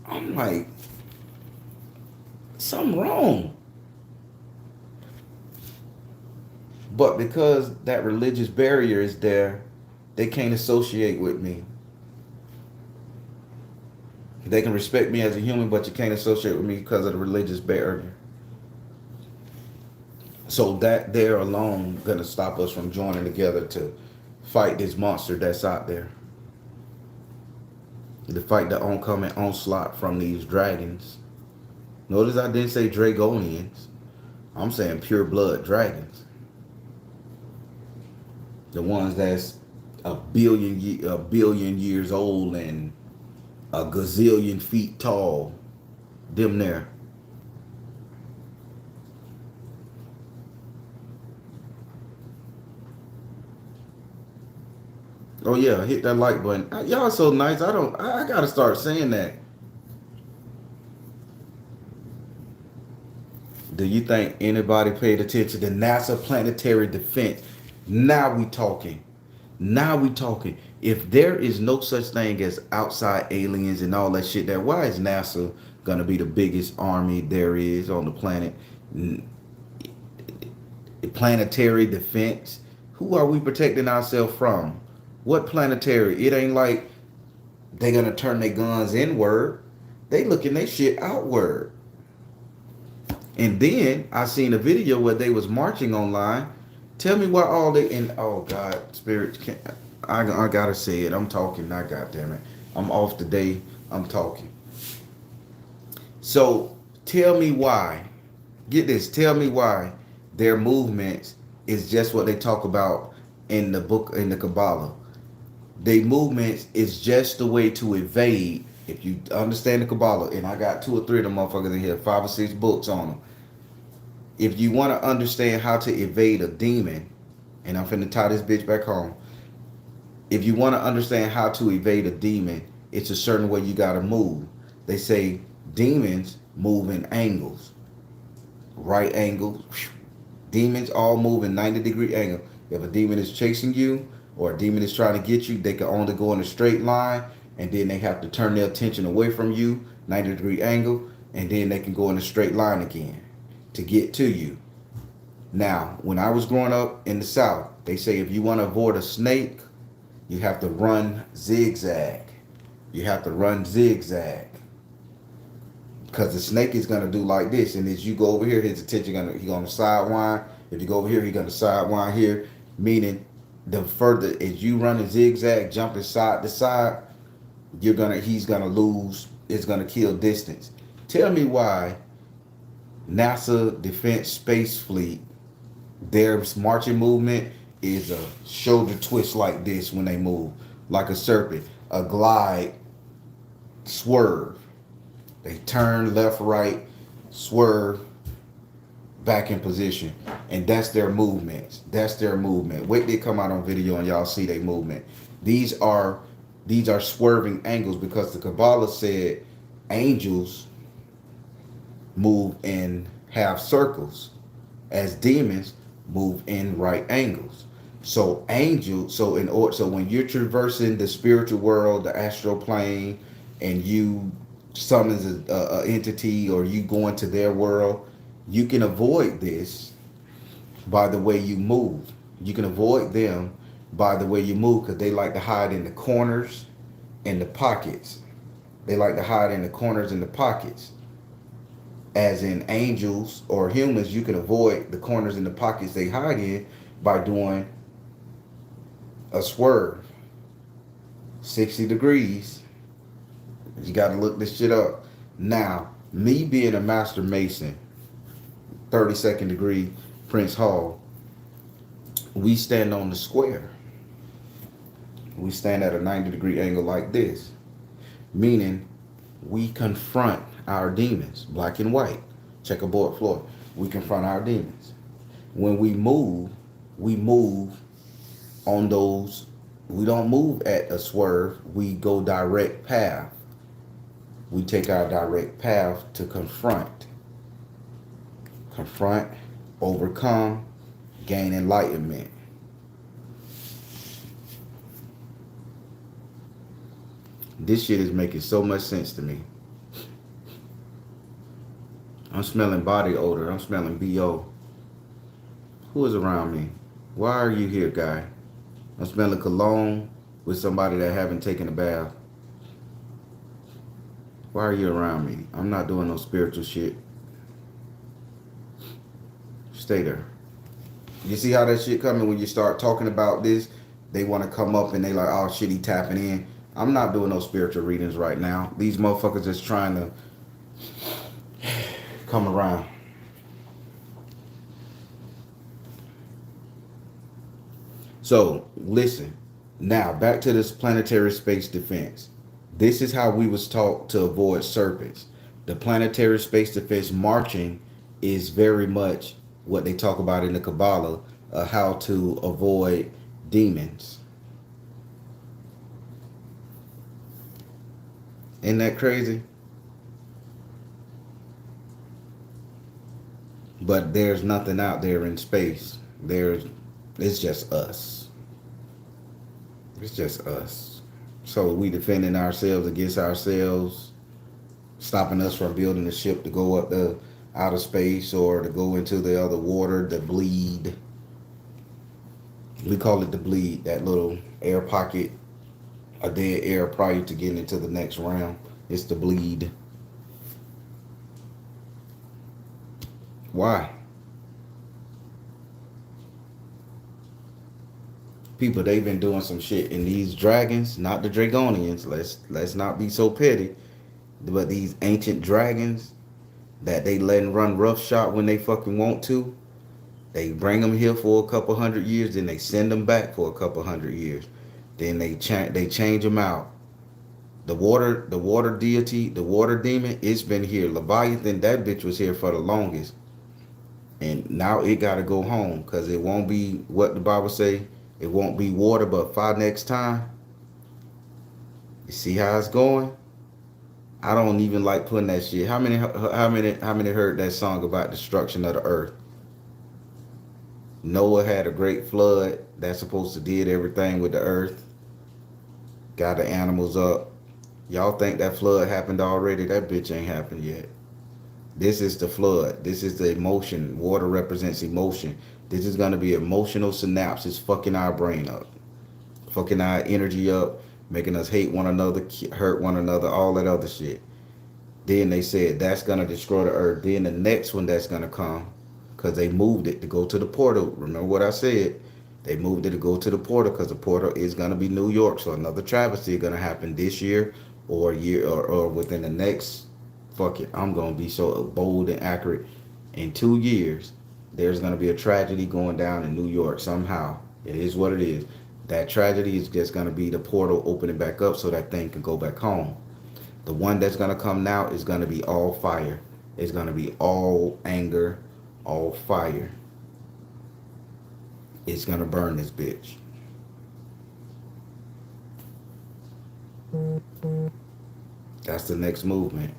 I'm like, something wrong. But because that religious barrier is there, they can't associate with me. They can respect me as a human, but you can't associate with me because of the religious barrier. So that there alone gonna stop us from joining together to fight this monster that's out there. To fight the oncoming onslaught from these dragons. Notice I didn't say Dragonians. I'm saying pure blood dragons. The ones that's a billion years old and a gazillion feet tall. Them there. Oh yeah, hit that like button. Y'all so nice. I gotta start saying that. Do you think anybody paid attention to NASA planetary defense? Now we talking. Now we talking. If there is no such thing as outside aliens and all that shit, there, why is NASA gonna be the biggest army there is on the planet? Planetary defense. Who are we protecting ourselves from? What planetary? It ain't like they gonna turn their guns inward. They looking their shit outward. And then I seen a video where they was marching online. Tell me why all they and oh God, spirits can't. I gotta say it. I'm talking. I goddamn it. I'm off today. I'm talking. So tell me why. Get this. Tell me why their movements is just what they talk about in the book in the Kabbalah. Their movements is just the way to evade. If you understand the Kabbalah, and I got 2 or 3 of them motherfuckers in here, 5 or 6 books on them. If you want to understand how to evade a demon, and I'm finna tie this bitch back home. If you want to understand how to evade a demon, it's a certain way you gotta move. They say demons move in angles. Right angles. Demons all move in 90-degree angle. If a demon is chasing you or a demon is trying to get you, they can only go in a straight line, and then they have to turn their attention away from you, 90-degree angle, and then they can go in a straight line again to get to you. Now, when I was growing up in the South, They say if you want to avoid a snake, you have to run zigzag. You have to run zigzag. Because the snake is gonna do like this, and as you go over here, his attention gonna sidewind. If you go over here, he's gonna sidewind here. Meaning, the further as you run a zigzag, jumping side to side, he's gonna lose. It's gonna kill distance. Tell me why NASA Defense Space Fleet, their marching movement is a shoulder twist like this when they move, like a serpent, a glide, swerve. They turn left, right, swerve, back in position. And that's their movements. That's their movement. Wait till they come out on video and y'all see their movement. These are swerving angles because the Kabbalah said angels move in half circles as demons move in right angles. So so when you're traversing the spiritual world, the astral plane, and you summons a entity or you go into their world, you can avoid this by the way you move. You can avoid them by the way you move because they like to hide in the corners and the pockets. They like to hide in the corners and the pockets. As in angels or humans, you can avoid the corners and the pockets they hide in by doing a swerve. 60 degrees. You got to look this shit up. Now, me being a master mason, 32nd degree Prince Hall, we stand on the square. We stand at a 90-degree angle like this, meaning we confront our demons, black and white, checkerboard floor. We confront our demons. When we move on those. We don't move at a swerve. We go direct path. We take our direct path to confront, overcome, gain enlightenment. This shit is making so much sense to me. I'm smelling body odor. I'm smelling BO. Who is around me? Why are you here, guy? I'm smelling cologne with somebody that haven't taken a bath. Why are you around me? I'm not doing no spiritual shit. Stay there. You see how that shit coming when you start talking about this? They want to come up and they like, oh shit, he tapping in. I'm not doing no spiritual readings right now. These motherfuckers just trying to come around. So listen, now back to this planetary space defense. This is how we was taught to avoid serpents. The planetary space defense marching is very much what they talk about in the Kabbalah, how to avoid demons. Isn't that crazy? But there's nothing out there in space. It's just us. It's just us. So we defending ourselves against ourselves, stopping us from building a ship to go up the outer space or to go into the other water, the bleed. We call it the bleed, that little air pocket, a dead air prior to getting into the next round. It's the bleed. Why? People, they've been doing some shit, and these dragons, not the Dragonians, let's not be so petty, but these ancient dragons that they letting run roughshod when they fucking want to, they bring them here for a couple hundred years, then they send them back for a couple hundred years, then they change them out. The water deity, the water demon, it's been here. Leviathan, that bitch was here for the longest, and now it got to go home because it won't be what the Bible say. It won't be water but fire next time. You see how it's going? I don't even like putting that shit. How many heard that song about destruction of the earth? Noah had a great flood that's supposed to did everything with the earth. Got the animals up. Y'all think that flood happened already? That bitch ain't happened yet. This is the flood. This is the emotion. Water represents emotion. This is going to be emotional synapses fucking our brain up, fucking our energy up, making us hate one another, hurt one another, all that other shit. Then they said that's going to destroy the earth. Then the next one that's going to come, because they moved it to go to the portal. Remember what I said? They moved it to go to the portal because the portal is going to be New York. So another travesty is going to happen this year or year or within the next, fuck it, I'm going to be so bold and accurate. In 2 years, there's going to be a tragedy going down in New York somehow. It is what it is. That tragedy is just going to be the portal opening back up so that thing can go back home. The one that's going to come now is going to be all fire. It's going to be all anger, all fire. It's going to burn this bitch. That's the next movement.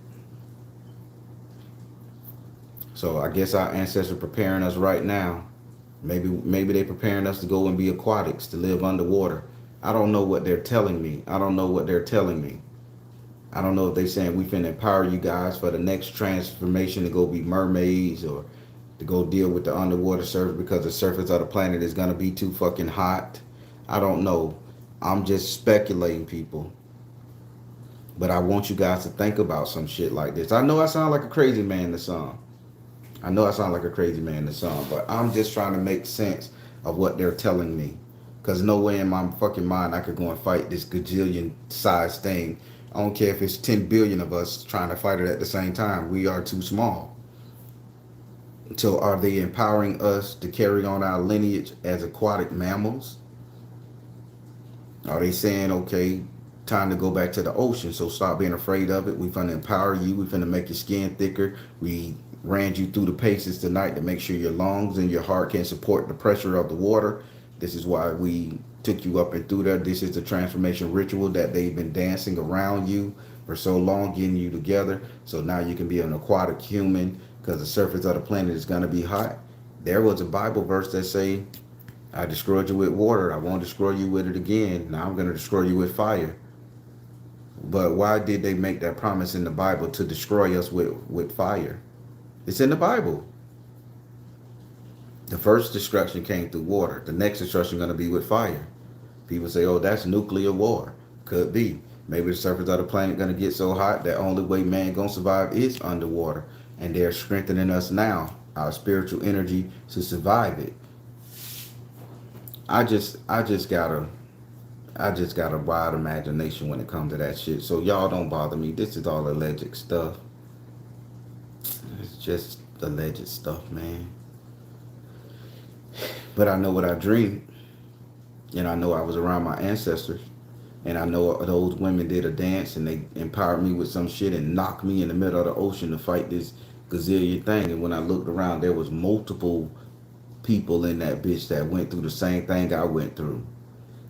So I guess our ancestors preparing us right now. Maybe they preparing us to go and be aquatics, to live underwater. I don't know what they're telling me. I don't know what they're telling me. I don't know if they saying we finna empower you guys for the next transformation to go be mermaids or to go deal with the underwater surface because the surface of the planet is gonna be too fucking hot. I don't know. I'm just speculating, people. But I want you guys to think about some shit like this. I know I sound like a crazy man in the song. I know I sound like a crazy man in the song, but I'm just trying to make sense of what they're telling me. Because no way in my fucking mind I could go and fight this gajillion size thing. I don't care if it's 10 billion of us trying to fight it at the same time. We are too small. So are they empowering us to carry on our lineage as aquatic mammals? Are they saying, okay, time to go back to the ocean, so stop being afraid of it. We finna empower you. We finna make your skin thicker. We ran you through the paces tonight to make sure your lungs and your heart can support the pressure of the water. This is why we took you up and through there. This is the transformation ritual that they've been dancing around you for so long, getting you together. So now you can be an aquatic human because the surface of the planet is going to be hot. There was a Bible verse that say, I destroyed you with water. I won't destroy you with it again. Now I'm going to destroy you with fire. But why did they make that promise in the Bible to destroy us with fire? It's in the Bible. The first destruction came through water. The next destruction is going to be with fire. People say, oh, that's nuclear war. Could be. Maybe the surface of the planet going to get so hot that only way man going to survive is underwater. And they're strengthening us now, our spiritual energy to survive it. I just got a wide imagination when it comes to that shit. So y'all don't bother me. This is all alleged stuff. It's just alleged stuff, man. But I know what I dreamed. And I know I was around my ancestors. And I know those women did a dance and they empowered me with some shit and knocked me in the middle of the ocean to fight this gazillion thing. And when I looked around, there was multiple people in that bitch that went through the same thing I went through.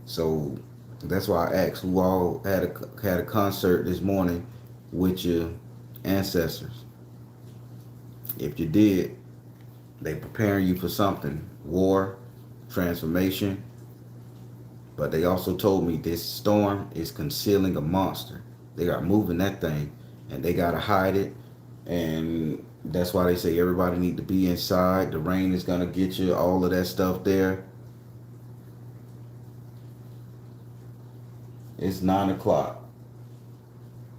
So that's why I asked who all had a concert this morning with your ancestors. If you did, they preparing you for something. War, transformation. But they also told me this storm is concealing a monster. They are moving that thing and they gotta hide it. And that's why they say everybody need to be inside. The rain is gonna get you, all of that stuff there. It's 9 o'clock.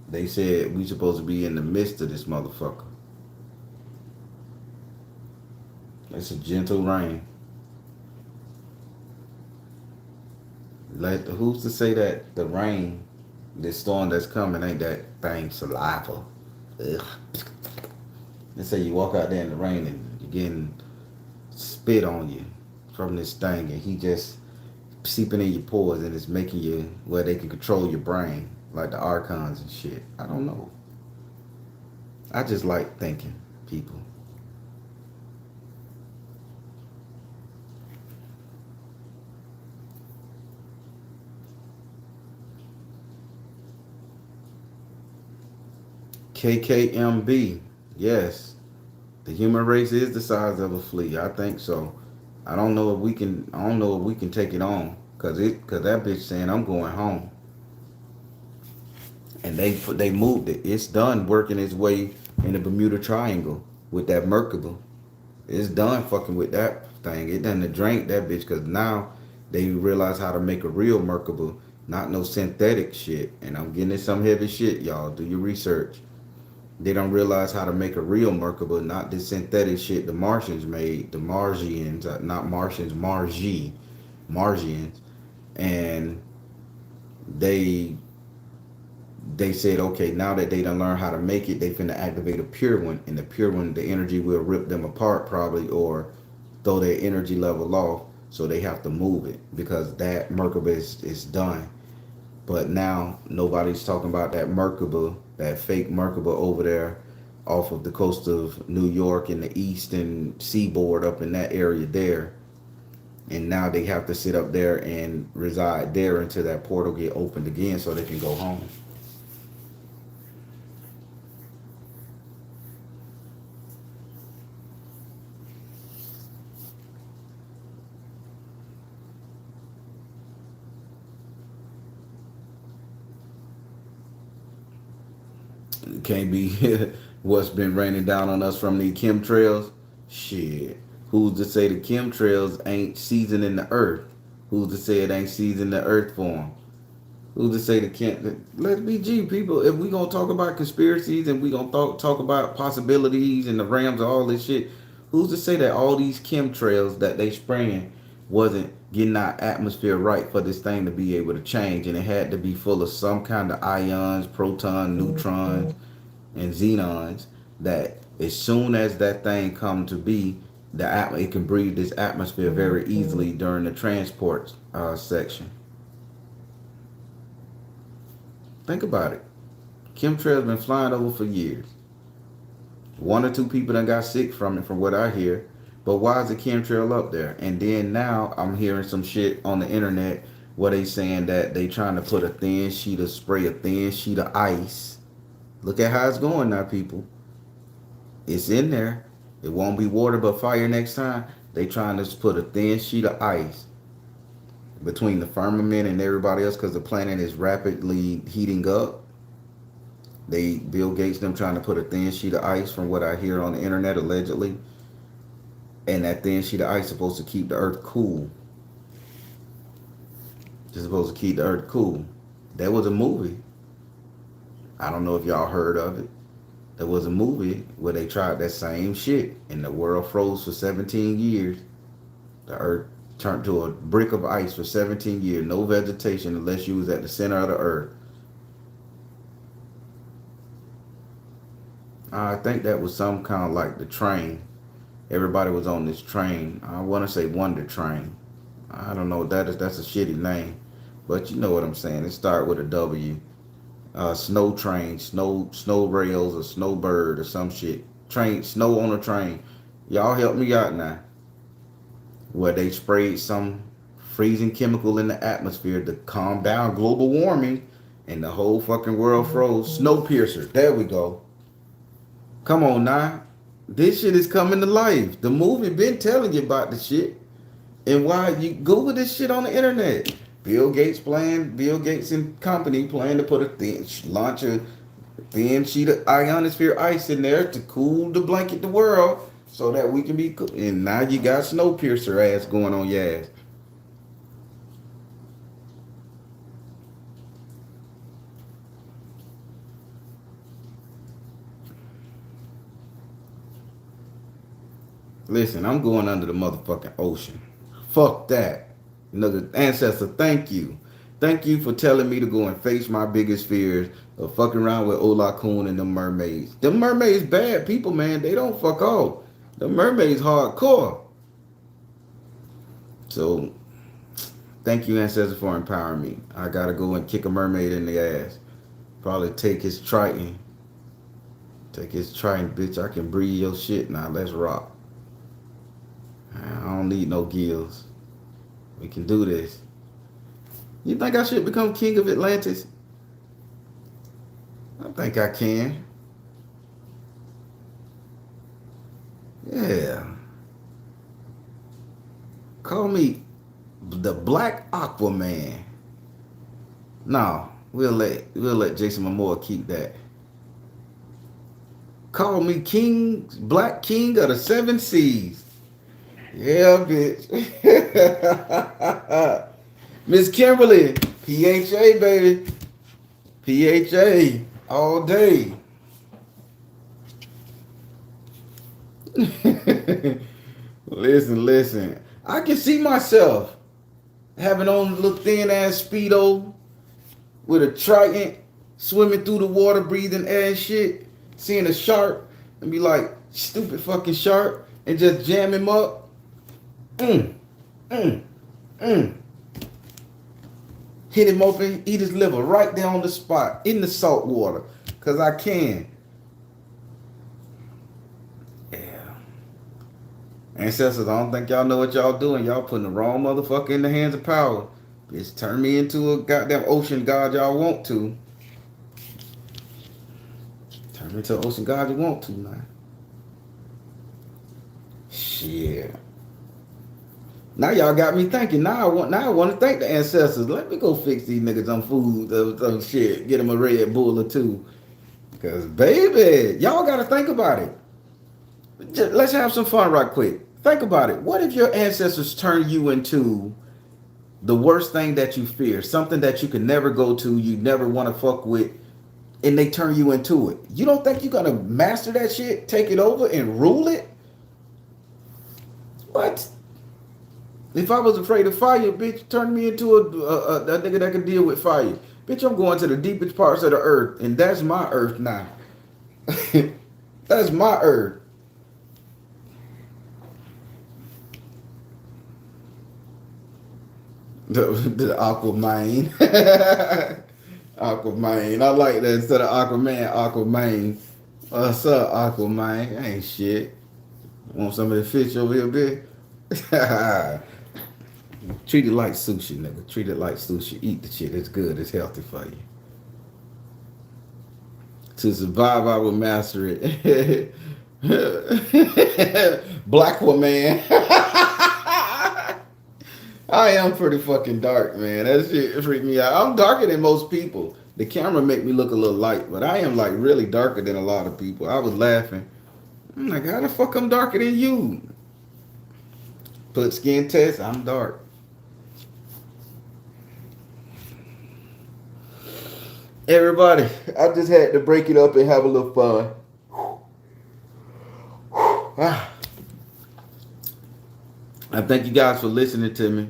They said we supposed to be in the midst of this motherfucker. It's a gentle rain. Who's to say that the rain, this storm that's coming, ain't that thing saliva? Ugh. They say you walk out there in the rain and you're getting spit on you from this thing, and he just seeping in your pores and it's making you where they can control your brain, like the archons and shit. I don't know. I just like thinking, people. KKMB, yes. The human race is the size of a flea. I think so. I don't know if we can. I don't know if we can take it on, cause that bitch saying I'm going home, and they moved it. It's done working its way in the Bermuda Triangle with that Merkaba. It's done fucking with that thing. It done to drink that bitch because now they realize how to make a real Merkaba, not no synthetic shit. And I'm getting into some heavy shit, y'all. Do your research. They don't realize how to make a real Merkaba, not this synthetic shit the Martians made, the Martians, not Martians, Martians, and they they said, okay, now that they done learn how to make it, they finna activate a pure one, and the pure one, the energy will rip them apart probably, or throw their energy level off, so they have to move it because that Merkaba is done. But now nobody's talking about that Merkaba, that fake Merkaba over there off of the coast of New York and the eastern seaboard up in that area there. And now they have to sit up there and reside there until that portal get opened again so they can go home. It can't be what's been raining down on us from the chemtrails. Shit. Who's to say the chemtrails ain't seasoning the earth? Who's to say it ain't seasoning the earth for them? Who's to say the can't? Let's be G people. If we gonna talk about conspiracies and we gonna talk about possibilities and the realms of all this shit, who's to say that all these chemtrails that they spraying wasn't getting our atmosphere right for this thing to be able to change, and it had to be full of some kind of ions, protons, neutrons, and xenons that as soon as that thing come to be, it can breathe this atmosphere very easily during the transport section. Think about it. Chemtrails been flying over for years. One or two people done got sick from it, from what I hear. But why is the chemtrail up there? And then now I'm hearing some shit on the internet where they saying that they trying to put a thin sheet of spray, a thin sheet of ice. Look at how it's going now, people. It's in there. It won't be water but fire next time. They trying to put a thin sheet of ice between the firmament and everybody else because the planet is rapidly heating up. Bill Gates them trying to put a thin sheet of ice from what I hear on the internet allegedly. And that thin sheet of ice is supposed to keep the earth cool. It's supposed to keep the earth cool. There was a movie. I don't know if y'all heard of it. There was a movie where they tried that same shit and the world froze for 17 years. The earth turned to a brick of ice for 17 years. No vegetation unless you was at the center of the earth. I think that was some kind of like the train. Everybody was on this train. I want to say Wonder Train. I don't know what that is. That's a shitty name. But you know what I'm saying. It started with a W. Snow train, snow rails, or snowbird or some shit. Train, snow on a train. Y'all help me out now. Where they sprayed some freezing chemical in the atmosphere to calm down global warming and the whole fucking world froze. Snowpiercer. There we go. Come on now. This shit is coming to life. The movie been telling you about the shit. And why you Google this shit on the internet. Bill Gates and company plan to put launch a thin sheet of ionosphere ice in there to cool the blanket the world so that we can be cool. And now you got Snowpiercer ass going on your ass. Listen, I'm going under the motherfucking ocean. Fuck that. Another ancestor, thank you. Thank you for telling me to go and face my biggest fears of fucking around with Ola Kun and the mermaids. The mermaids bad people, man. They don't fuck off. The mermaids hardcore. So, thank you, ancestor, for empowering me. I gotta go and kick a mermaid in the ass. Probably take his Triton. Take his Triton, bitch. I can breathe your shit now. Let's rock. I don't need no gills. We can do this. You think I should become king of Atlantis? I think I can. Yeah. Call me the Black Aquaman. No, we'll let Jason Momoa keep that. Call me king, black king of the seven seas. Yeah, bitch. Miss Kimberly, PHA, baby. PHA all day. Listen. I can see myself having on a little thin ass speedo with a trident, swimming through the water, breathing air and shit, seeing a shark and be like, stupid fucking shark, and just jam him up. Mm, mm, mm. Hit him open, eat his liver right there on the spot in the salt water, cause I can. Yeah. Ancestors, I don't think y'all know what y'all doing. Y'all putting the wrong motherfucker in the hands of power. Bitch, turn me into a goddamn ocean god y'all want to. Turn me into an ocean god you want to, man. Shit. Now y'all got me thinking. Now I want to thank the ancestors. Let me go fix these niggas some food, some shit. Get them a Red Bull or two. Cause baby, y'all gotta think about it. Let's have some fun right quick. Think about it. What if your ancestors turn you into the worst thing that you fear, something that you can never go to, you never want to fuck with, and they turn you into it? You don't think you're gonna master that shit, take it over, and rule it? What? If I was afraid of fire, bitch, turn me into a nigga that can deal with fire. Bitch, I'm going to the deepest parts of the earth, and that's my earth now. That's my earth. The Aquaman. Aquaman. I like that instead of Aquaman, Aquaman. What's up, Aquaman? Ain't shit. Want some of the fish over here, bitch? Treat it like sushi, nigga. Treat it like sushi. Eat the shit. It's good. It's healthy for you. To survive, I will master it. Black woman. I am pretty fucking dark, man. That shit freaked me out. I'm darker than most people. The camera make me look a little light, but I am like really darker than a lot of people. I was laughing. I'm like, how the fuck I'm darker than you? Put skin test, I'm dark. Everybody, I just had to break it up and have a little fun. I thank you guys for listening to me.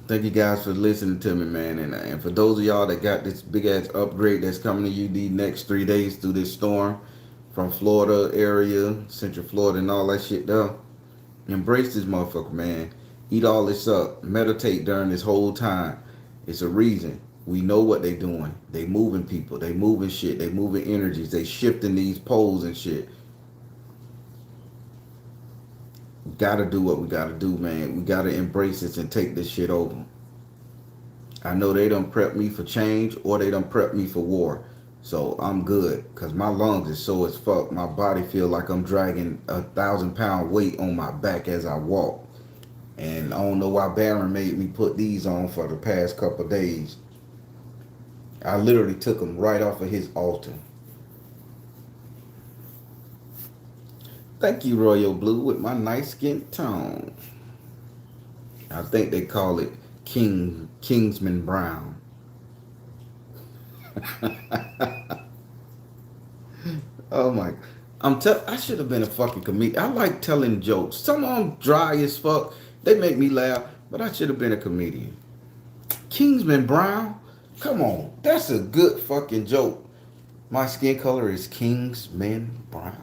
Thank you guys for listening to me, man. And for those of y'all that got this big ass upgrade that's coming to you these next 3 days through this storm from Florida area, Central Florida, and all that shit, though. Embrace this motherfucker, man. Eat all this up. Meditate during this whole time. It's a reason. We know what they doing. They moving people. They moving shit. They moving energies. They shifting these poles and shit. Gotta do what we gotta do, man. We gotta embrace this and take this shit over. I know they done prep me for change or they done prep me for war. So I'm good because my lungs is sore as fuck. My body feel like I'm dragging 1,000-pound weight on my back as I walk. And I don't know why Baron made me put these on for the past couple of days. I literally took them right off of his altar. Thank you, Royal Blue, with my nice skin tone. I think they call it Kingsman Brown. Oh my! I should have been a fucking comedian. I like telling jokes. Some of them dry as fuck. They make me laugh, but I should have been a comedian. Kingsman Brown? Come on, that's a good fucking joke. My skin color is Kingsman Brown.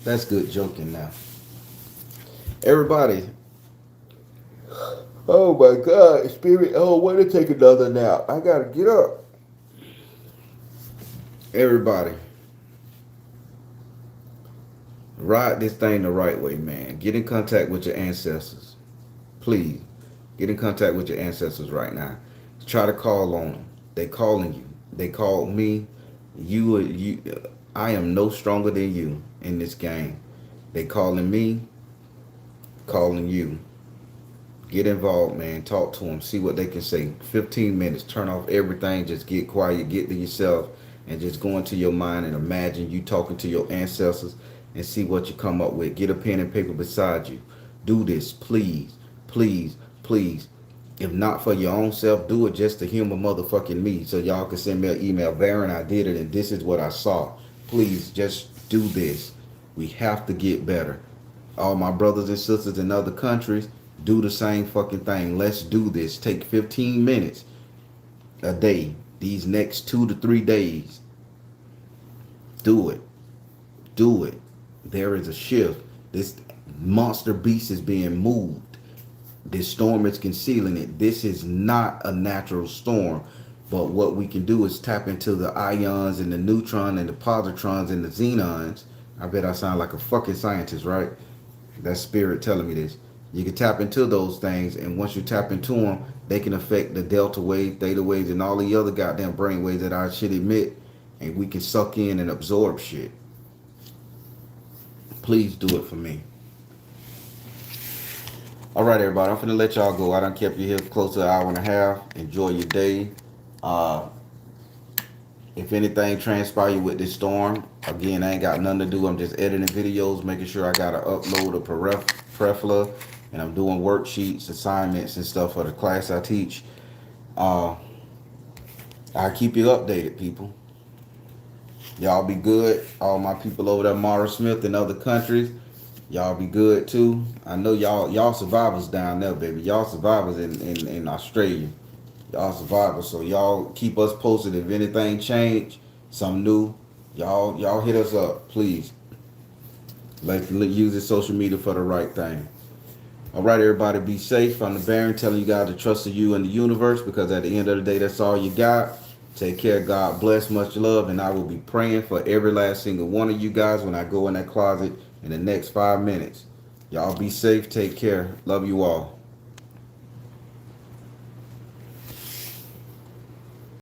That's good joking now. Everybody. Oh my God, spirit. Oh, want to take another nap. I gotta get up. Everybody. Ride this thing the right way, man. Get in contact with your ancestors. Please. Get in contact with your ancestors right now. Try to call on them. They calling you. They called me. I am no stronger than you in this game. They calling me, calling you. Get involved, man. Talk to them. See what they can say. 15 minutes. Turn off everything. Just get quiet. Get to yourself. And just go into your mind and imagine you talking to your ancestors and see what you come up with. Get a pen and paper beside you. Do this, please. Please. Please. If not for your own self, do it just to humor motherfucking me. So y'all can send me an email. Baron, I did it and this is what I saw. Please just do this. We have to get better. All my brothers and sisters in other countries, do the same fucking thing. Let's do this. Take 15 minutes a day. These next 2 to 3 days. Do it. Do it. There is a shift. This monster beast is being moved. This storm is concealing it. This is not a natural storm. But what we can do is tap into the ions and the neutron and the positrons and the xenons. I bet I sound like a fucking scientist, right? That's spirit telling me this. You can tap into those things, and once you tap into them, they can affect the delta waves, theta waves, and all the other goddamn brain waves that I should emit, and we can suck in and absorb shit. Please do it for me. All right, everybody. I'm finna let y'all go. I done kept you here close to an hour and a half. Enjoy your day. If anything transpire with this storm, again, I ain't got nothing to do. I'm just editing videos, making sure I gotta upload a prefla, and I'm doing worksheets, assignments, and stuff for the class I teach. I'll keep you updated, people. Y'all be good. All my people over there, Mara Smith and other countries, y'all be good too. I know y'all survivors down there, baby. Y'all survivors in Australia. Y'all survivors. So y'all keep us posted if anything change, something new. Y'all hit us up, please. Let's use this social media for the right thing. All right, everybody, be safe. I'm the Baron telling you guys to trust in you and the universe, because at the end of the day, that's all you got. Take care. God bless. Much love. And I will be praying for every last single one of you guys when I go in that closet in the next 5 minutes. Y'all be safe. Take care. Love you all.